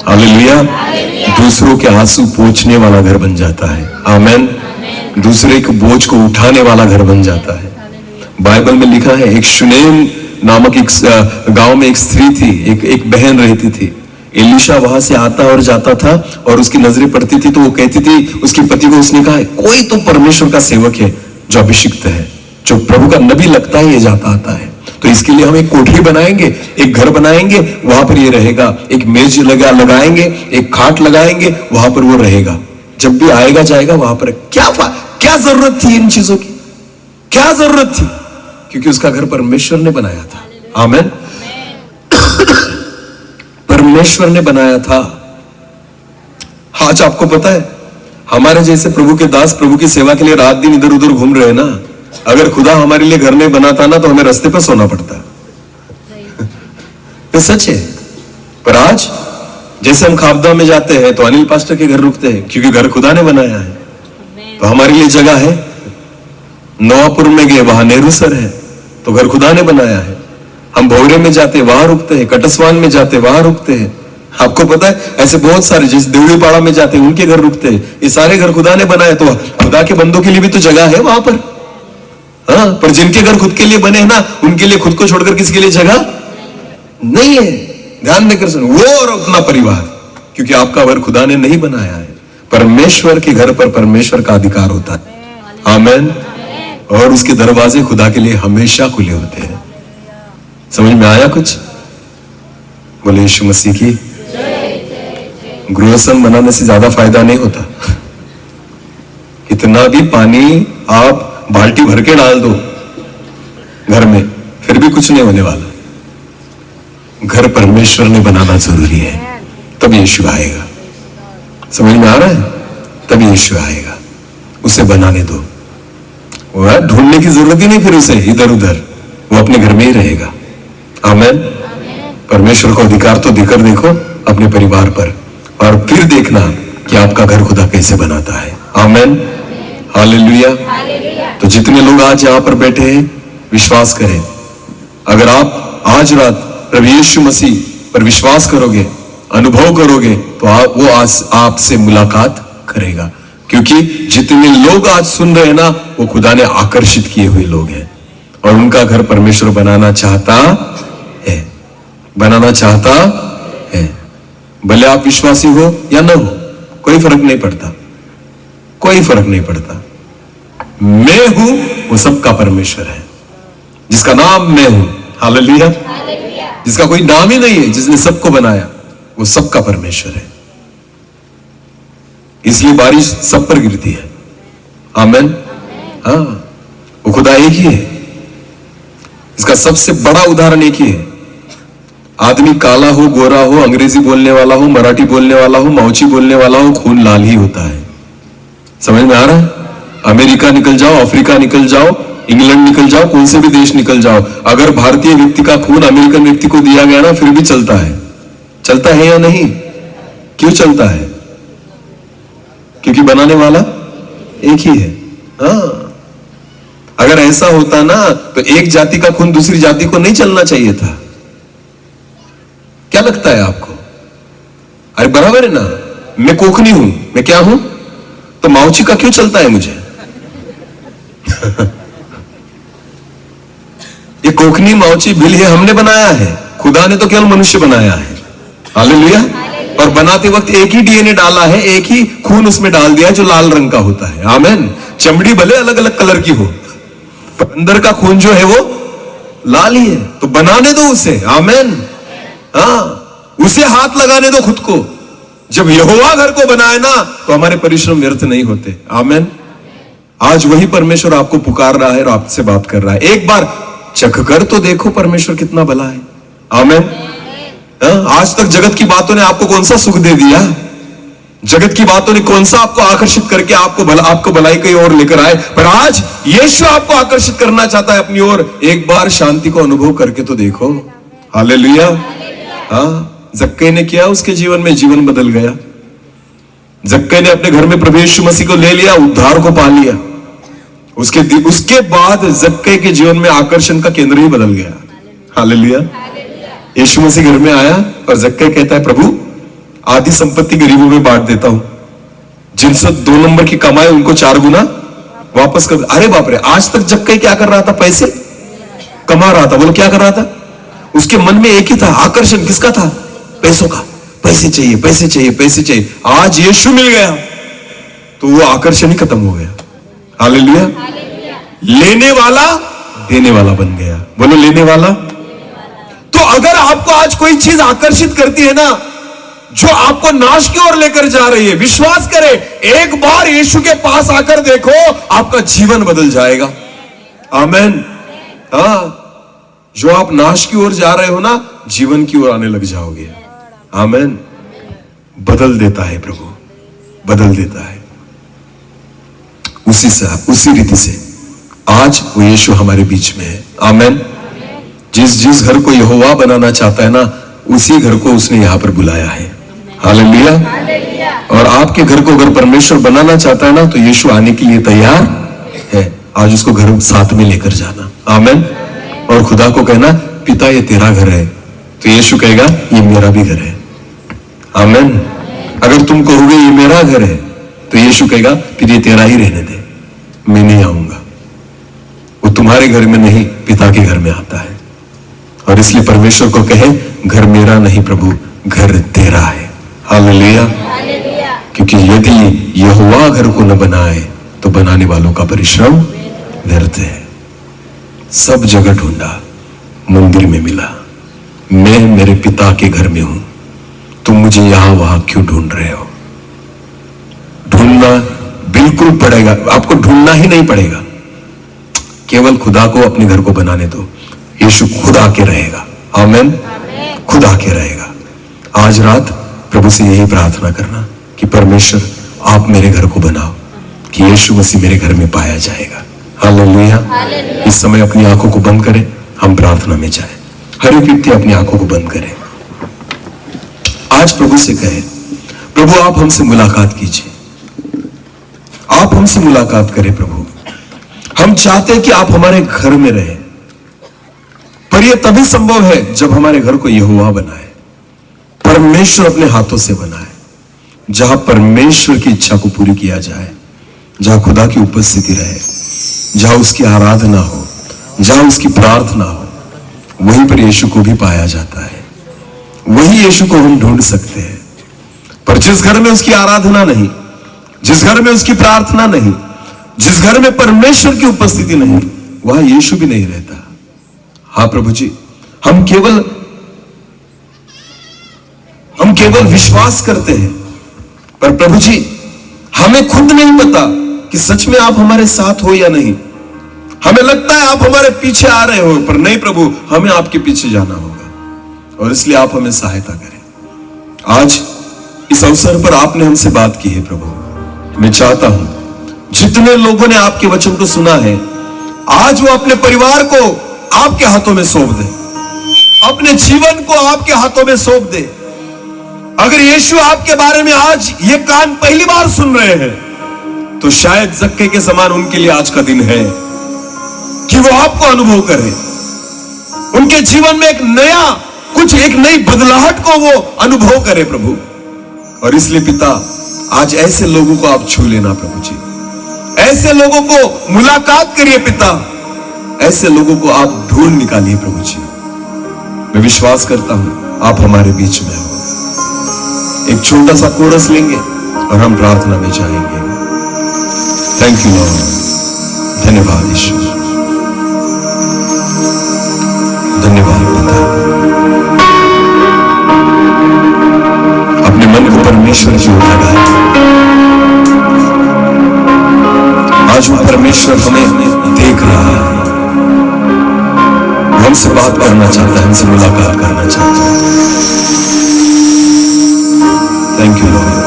हालेलुया। दूसरों के आंसू पोंछने वाला घर बन जाता है। आमेन। दूसरे के बोझ को उठाने वाला घर बन जाता है। बाइबल में लिखा है, एक शुनेम नामक एक गांव में एक स्त्री थी, एक बहन रहती थी। एलीशा वहां से आता और जाता था, और उसकी नजरें पड़ती थी तो वो कहती थी उसके पति को, उसने कहा कोई तो परमेश्वर का सेवक है जो अभिषिक्त है, जो प्रभु का नबी लगता है, ये जाता आता है। तो इसके लिए हम एक कोठरी बनाएंगे, एक घर बनाएंगे, वहां पर ये रहेगा। एक मेज लगाएंगे, एक खाट लगाएंगे, वहां पर वो रहेगा। जब भी आएगा जाएगा वहां पर। क्या जरूरत थी इन चीजों की? क्या जरूरत थी? क्योंकि उसका घर परमेश्वर ने बनाया था। आमेन। परमेश्वर ने बनाया था। आज आपको पता है, हमारे जैसे प्रभु के दास प्रभु की सेवा के लिए रात दिन इधर उधर घूम रहे हैं ना, अगर खुदा हमारे लिए घर नहीं बनाता ना तो हमें रास्ते पर सोना पड़ता। ये सच है। पर आज जैसे हम खाबदा में जाते हैं तो अनिल पास्टर के घर रुकते हैं, क्योंकि घर खुदा ने बनाया है। तो हमारे लिए जगह है। नवापुर में गए, वहां नेहरू सर है, तो घर खुदा ने बनाया है। हम भोगड़े में जाते वहां रुकते हैं, कटसवान में जाते वहां रुकते हैं। आपको पता है ऐसे बहुत सारे, जैसे देवड़ीपाड़ा में जाते हैं उनके घर रुकते हैं। ये सारे घर खुदा ने बनाए, तो खुदा के बंदों के लिए भी तो जगह है वहां पर। हाँ, पर जिनके घर खुद के लिए बने हैं ना, उनके लिए खुद को छोड़कर किसके लिए जगह नहीं है। ध्यान देकर सुनो, वो और अपना परिवार, क्योंकि आपका घर खुदा ने नहीं बनाया है। परमेश्वर के घर पर परमेश्वर का अधिकार होता है। आमीन। और उसके दरवाजे खुदा के लिए हमेशा खुले होते हैं। समझ में आया कुछ? बोले यीशु मसीह की। गृहस्थन बनाने से ज्यादा फायदा नहीं होता। इतना भी पानी आप बाल्टी भर के डाल दो घर में, फिर भी कुछ नहीं होने वाला। घर परमेश्वर ने बनाना जरूरी है, तब यीशु आएगा। समझ में आ रहा है? तब यीशु आएगा। उसे बनाने दो, वो ढूंढने की जरूरत ही नहीं फिर उसे इधर उधर, वो अपने घर में ही रहेगा। आमीन। परमेश्वर को अधिकार तो देकर देखो अपने परिवार पर, और फिर देखना कि आपका घर खुदा कैसे बनाता है। आमीन। हालेलुया। तो जितने लोग आज यहां पर बैठे हैं, विश्वास करें, अगर आप आज रात प्रभु यीशु मसीह पर विश्वास करोगे, अनुभव करोगे, तो वो आज आपसे मुलाकात करेगा। क्योंकि जितने लोग आज सुन रहे हैं ना, वो खुदा ने आकर्षित किए हुए लोग हैं, और उनका घर परमेश्वर बनाना चाहता है, बनाना चाहता है। भले आप विश्वासी हो या न हो, कोई फर्क नहीं पड़ता, कोई फर्क नहीं पड़ता। मैं हूं वो सबका परमेश्वर है, जिसका नाम मैं हूं। हालेलुया। जिसका कोई नाम ही नहीं है, जिसने सबको बनाया, वो सबका परमेश्वर है। इसलिए बारिश सब पर गिरती है। आमीन। हाँ, वो खुदा एक ही है। इसका सबसे बड़ा उदाहरण एक ही है। आदमी काला हो, गोरा हो, अंग्रेजी बोलने वाला हो, मराठी बोलने वाला हो, माउची बोलने वाला हो, खून लाल ही होता है। समझ में आ रहा है? अमेरिका निकल जाओ, अफ्रीका निकल जाओ, इंग्लैंड निकल जाओ, कौन से भी देश निकल जाओ, अगर भारतीय व्यक्ति का खून अमेरिकन व्यक्ति को दिया गया ना, फिर भी चलता है। चलता है या नहीं? क्यों चलता है? क्योंकि बनाने वाला एक ही है। हाँ, अगर ऐसा होता ना, तो एक जाति का खून दूसरी जाति को नहीं चलना चाहिए था। क्या लगता है आपको? अरे बराबर है ना, मैं कोकनी हूं, मैं क्या हूं, तो माउची का क्यों चलता है मुझे? ये कोकनी माउची बिल है, हमने बनाया है, खुदा ने तो केवल मनुष्य बनाया है। हालेलुया। और बनाते वक्त एक ही डीएनए डाला है, एक ही खून उसमें डाल दिया जो लाल रंग का होता है। आमीन। चमड़ी भले अलग अलग कलर की हो, पर अंदर का खून जो है वो लाल ही है। तो बनाने दो उसे। आमीन। हाँ, उसे हाथ लगाने दो खुद को। जब यहोवा घर को बनाए ना, तो हमारे परिश्रम व्यर्थ नहीं होते। आमीन। आज वही परमेश्वर आपको पुकार रहा है और आपसे बात कर रहा है। एक बार चख कर तो देखो परमेश्वर कितना भला है। आमीन। आज तक जगत की बातों ने आपको कौन सा सुख दे दिया? जगत की बातों ने कौन सा आपको आकर्षित करके आपको भलाई की ओर लेकर आए? पर आज यीशु आपको आकर्षित करना चाहता है अपनी ओर। एक बार शांति को अनुभव करके तो देखो। हालेलुया। हाँ, जक्कई ने किया, उसके जीवन में जीवन बदल गया। जक्कई ने अपने घर में प्रभु यीशु मसीह को ले लिया, उद्धार को पा लिया। उसके बाद जक्कई के जीवन में आकर्षण का केंद्र ही बदल गया। हालेलुया। यीशु मसीह घर में आया और जक्कई कहता है, प्रभु आधी संपत्ति गरीबों में बांट देता हूं, जिनसे 2 नंबर की कमाई उनको 4 गुना वापस कर। अरे बाप रे, आज तक जक्कई क्या कर रहा था? पैसे कमा रहा था। बोलो क्या कर रहा था? उसके मन में एक ही था, आकर्षण किसका था? पैसों का। पैसे चाहिए, पैसे चाहिए, पैसे चाहिए। आज यीशु मिल गया तो वो आकर्षण ही खत्म हो गया। हालेलुया। लेने वाला देने वाला बन गया। बोलो लेने वाला। तो अगर आपको आज कोई चीज आकर्षित करती है ना, जो आपको नाश की ओर लेकर जा रही है, विश्वास करें, एक बार यीशु के पास आकर देखो, आपका जीवन बदल जाएगा। आमीन। हाँ, जो आप नाश की ओर जा रहे हो ना, जीवन की ओर आने लग जाओगे। आमेन। बदल देता है प्रभु, बदल देता है। उसी रीति से आज वो यीशु हमारे बीच में है। आमेन। जिस घर को यहोवा बनाना चाहता है ना, उसी घर को उसने यहां पर बुलाया है। हालेलुया। और आपके घर को अगर परमेश्वर बनाना चाहता है ना, तो यीशु आने के लिए तैयार है। आज उसको घर साथ में लेकर जाना। आमेन। और खुदा को कहना, पिता ये तेरा घर है, तो यीशु कहेगा ये मेरा भी घर है। आमेन। अगर तुम कहोगे ये मेरा घर है, तो यीशु कहेगा फिर ये तेरा ही रहने दे, मैं नहीं आऊंगा। वो तुम्हारे घर में नहीं, पिता के घर में आता है। और इसलिए परमेश्वर को कहे, घर मेरा नहीं प्रभु, घर तेरा है। हालेलुया। क्योंकि यदि यहोवा घर को न बनाए तो बनाने वालों का परिश्रम व्यर्थ है। सब जगह ढूंढा, मंदिर में मिला। मैं मेरे पिता के घर में हूं, तुम मुझे यहां वहां क्यों ढूंढ रहे हो? ढूंढना बिल्कुल पड़ेगा, आपको ढूंढना ही नहीं पड़ेगा। केवल खुदा को अपने घर को बनाने दो, यीशु खुद आके रहेगा। आमेन। खुद आके रहेगा। आज रात प्रभु से यही प्रार्थना करना कि परमेश्वर आप मेरे घर को बनाओ, कि यीशु मसीह मेरे घर में पाया जाएगा। हालेलुया। इस समय अपनी आंखों को बंद करें, हम प्रार्थना में जाएं। हर एक व्यक्ति अपनी आंखों को बंद करे। आज प्रभु से कहे, प्रभु आप हमसे मुलाकात कीजिए, आप हमसे मुलाकात करें प्रभु। हम चाहते हैं कि आप हमारे घर में रहें, पर यह तभी संभव है जब हमारे घर को यहोवा बनाए, परमेश्वर अपने हाथों से बनाए, जहां परमेश्वर की इच्छा को पूरी किया जाए, जहां खुदा की उपस्थिति रहे, जहां उसकी आराधना हो, जहां उसकी प्रार्थना हो। वहीं पर यीशु को भी पाया जाता है, वही यीशु को हम ढूंढ सकते हैं। पर जिस घर में उसकी आराधना नहीं, जिस घर में उसकी प्रार्थना नहीं, जिस घर में परमेश्वर की उपस्थिति नहीं, वहां यीशु भी नहीं रहता। हाँ प्रभु जी, हम केवल विश्वास करते हैं, पर प्रभु जी हमें खुद नहीं पता कि सच में आप हमारे साथ हो या नहीं। हमें लगता है आप हमारे पीछे आ रहे हो, पर नहीं प्रभु, हमें आपके पीछे जाना होगा। और इसलिए आप हमें सहायता करें। आज इस अवसर पर आपने हमसे बात की है प्रभु। मैं चाहता हूं जितने लोगों ने आपके वचन को सुना है, आज वो अपने परिवार को आपके हाथों में सौंप दे, अपने जीवन को आपके हाथों में सौंप दे। अगर यीशु आपके बारे में आज ये कान पहली बार सुन रहे हैं, तो शायद जक्के के समान उनके लिए आज का दिन है कि वो आपको अनुभव करें। उनके जीवन में एक नई बदलाहट को वो अनुभव करे प्रभु। और इसलिए पिता, आज ऐसे लोगों को आप छू लेना प्रभु जी, ऐसे लोगों को मुलाकात करिए पिता, ऐसे लोगों को आप ढूंढ निकालिए प्रभु जी। मैं विश्वास करता हूं आप हमारे बीच में हो। एक छोटा सा कोरस लेंगे और हम प्रार्थना में जाएंगे। Thank you Lord. धन्यवाद यीशु, धन्यवाद पिता। अपने मन को परमेश्वर की ओर लगाए। आज वो परमेश्वर हमें देख रहा है, वो हमसे बात करना चाहता है, हमसे मुलाकात करना चाहता है। Thank you Lord.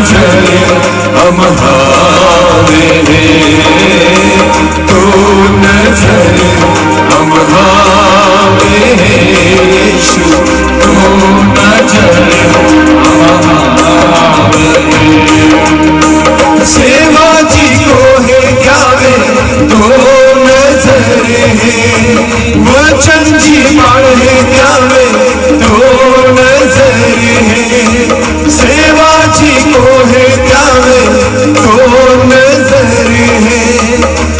नजर हम हारे हैं, तो नजर हम हारे हैं यीशु, तो नजर हम हारे हैं। सेवा जी को है क्या वे तो नजर है, वचन जी पढ़े क्या वे तो नजर है, सेवा जी को है क्या वे तो नजर है,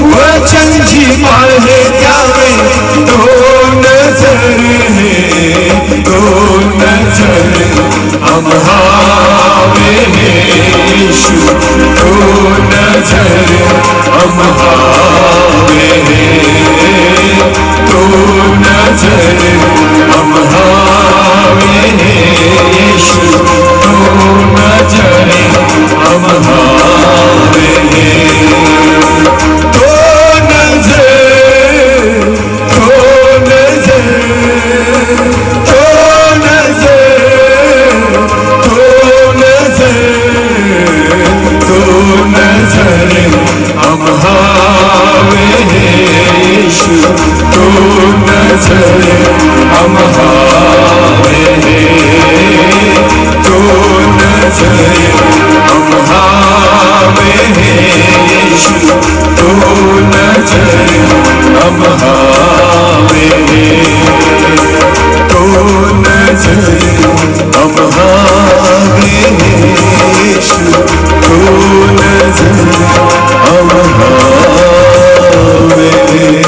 वचन जी पढ़े क्या वे तो नजर है, तो नजर हम हारे हैं यीशु, तो नजर हम हारे हैं, तो नजर हम हारे हैं यीशु, तो नजर हम हारे हैं, तो नजर, तो नजर, तो नजर, तो नजर, तो नजर हम हारे हैं यीशु, तो नजर हम हारे हैं, तो नजर हम हारे हैं यीशु, तो नजर हम हारे हैं, तो नजर हम हारे हैं यीशु, तो नजर हम हारे हैं।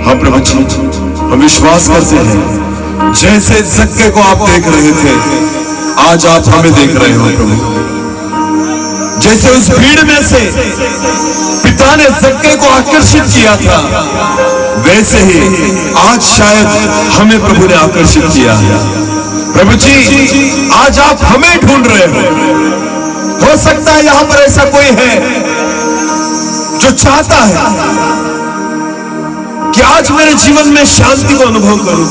हाँ प्रभु जी, हम विश्वास करते हैं जैसे जक्के को आप देख रहे थे, आज आप हमें देख रहे हो प्रभु। जैसे उस भीड़ में से पिता ने जक्के को आकर्षित किया था, वैसे ही आज शायद हमें प्रभु ने आकर्षित किया है। प्रभु जी, आज आप हमें ढूंढ रहे हो सकता है यहां पर ऐसा कोई है जो चाहता है कि आज मेरे जीवन में शांति को अनुभव करूं,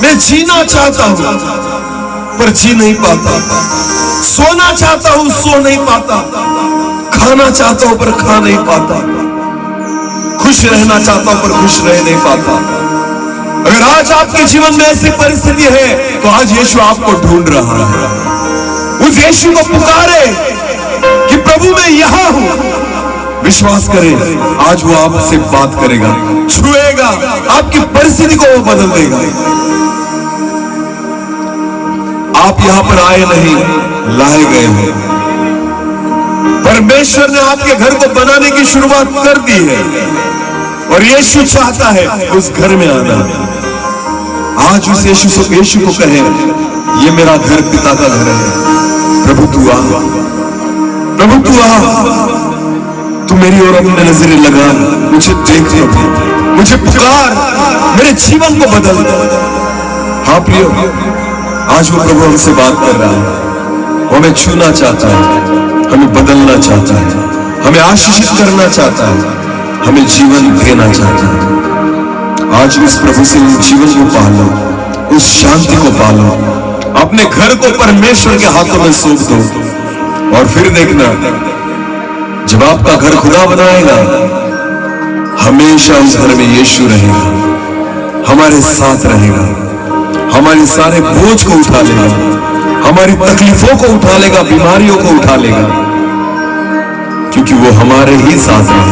मैं जीना चाहता हूं पर जी नहीं पाता, सोना चाहता हूं सो नहीं पाता, खाना चाहता हूं पर खा नहीं पाता, खुश रहना चाहता हूं पर खुश रह नहीं पाता। अगर आज आपके जीवन में ऐसी परिस्थिति है तो आज यीशु आपको ढूंढ रहा है। उस यीशु को पुकारे कि प्रभु मैं यहां हूं। विश्वास करें, आज वो आपसे बात करेगा, छुएगा, आपकी परिस्थिति को वो बदल देगा। आप यहां पर आए नहीं, लाए गए हो। परमेश्वर ने आपके घर को बनाने की शुरुआत कर दी है और यीशु चाहता है उस घर में आना। आज उस यीशु को कहे, ये मेरा घर पिता का घर है, प्रभु तू आ, प्रभु तू आ, तू मेरी ओर अपने नजरें लगा, मुझे देख प्रभु, मुझे पुकार, मेरे जीवन को बदल। हाँ प्रियो, आज वो प्रभु हमसे बात कर रहा है, वो हमें छूना चाहता है, हमें बदलना चाहता है, हमें आशीषित करना चाहता है, हमें जीवन देना चाहता है। आज उस प्रभु से उस जीवन को पालो, उस शांति को पालो, अपने घर को परमेश्वर के हाथों में सौंप दो और फिर देखना, जब आपका घर खुदा बनाएगा, हमेशा उस घर में यीशु रहेगा, हमारे साथ रहेगा, हमारे सारे बोझ को उठा लेगा, हमारी तकलीफों को उठा लेगा, बीमारियों को उठा लेगा, क्योंकि वो हमारे ही साथ है।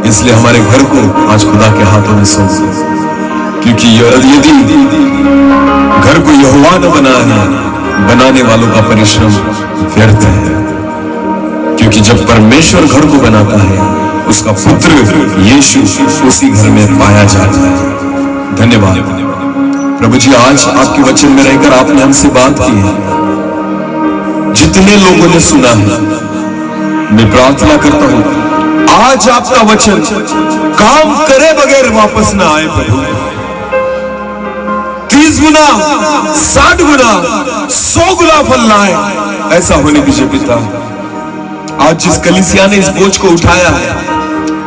इसलिए हमारे घर को आज खुदा के हाथों में सौंप दो, क्योंकि यदि घर को यहोवा ने बनाया, बनाने वालों का परिश्रम व्यर्थ है। क्योंकि जब परमेश्वर घर को बनाता है, उसका पुत्र यीशु उसी घर में पाया जाता है। धन्यवाद प्रभु जी, आज आपके वचन में रहकर आपने हमसे बात की है। जितने लोगों ने सुना है, मैं प्रार्थना करता हूं आज आपका वचन काम करे बगैर वापस ना आए प्रभु। 30 गुना, 60 गुना, 100 गुना फल लाए, ऐसा होने दीजिए पिता। आज जिस कलीसिया ने इस बोझ को उठाया है,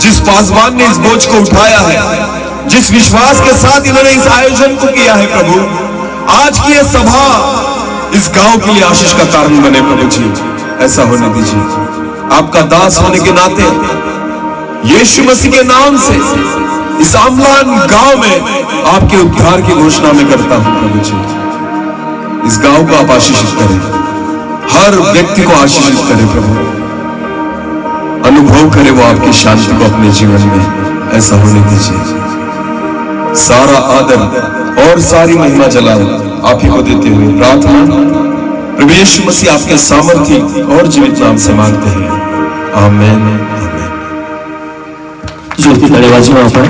जिस पासवान ने इस बोझ को उठाया है, जिस विश्वास के साथ इन्होंने इस आयोजन को किया है प्रभु, आज की यह सभा इस गांव के लिए आशीष का कारण बने प्रभु जी, ऐसा होने दीजिए। आपका दास होने के नाते यीशु मसीह के नाम से इस आमलान गांव में आपके उद्धार की घोषणा में करता हूं प्रभु जी। इस गांव को आप आशीषित करें, हर व्यक्ति को आशीषित करें प्रभु, अनुभव करे वो आपकी शांति को अपने जीवन में, ऐसा होने दीजिए। सारा आदर और सारी महिमा जलाल आप ही को देते हुए प्रार्थना प्रभु यीशु मसीह आपके सामर्थ्य और जीवित नाम से मांगते हैं, आमीन। ज्योति धन्यवाद आपण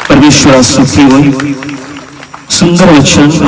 परमेश्वरा सुखी होय सुंदर वचन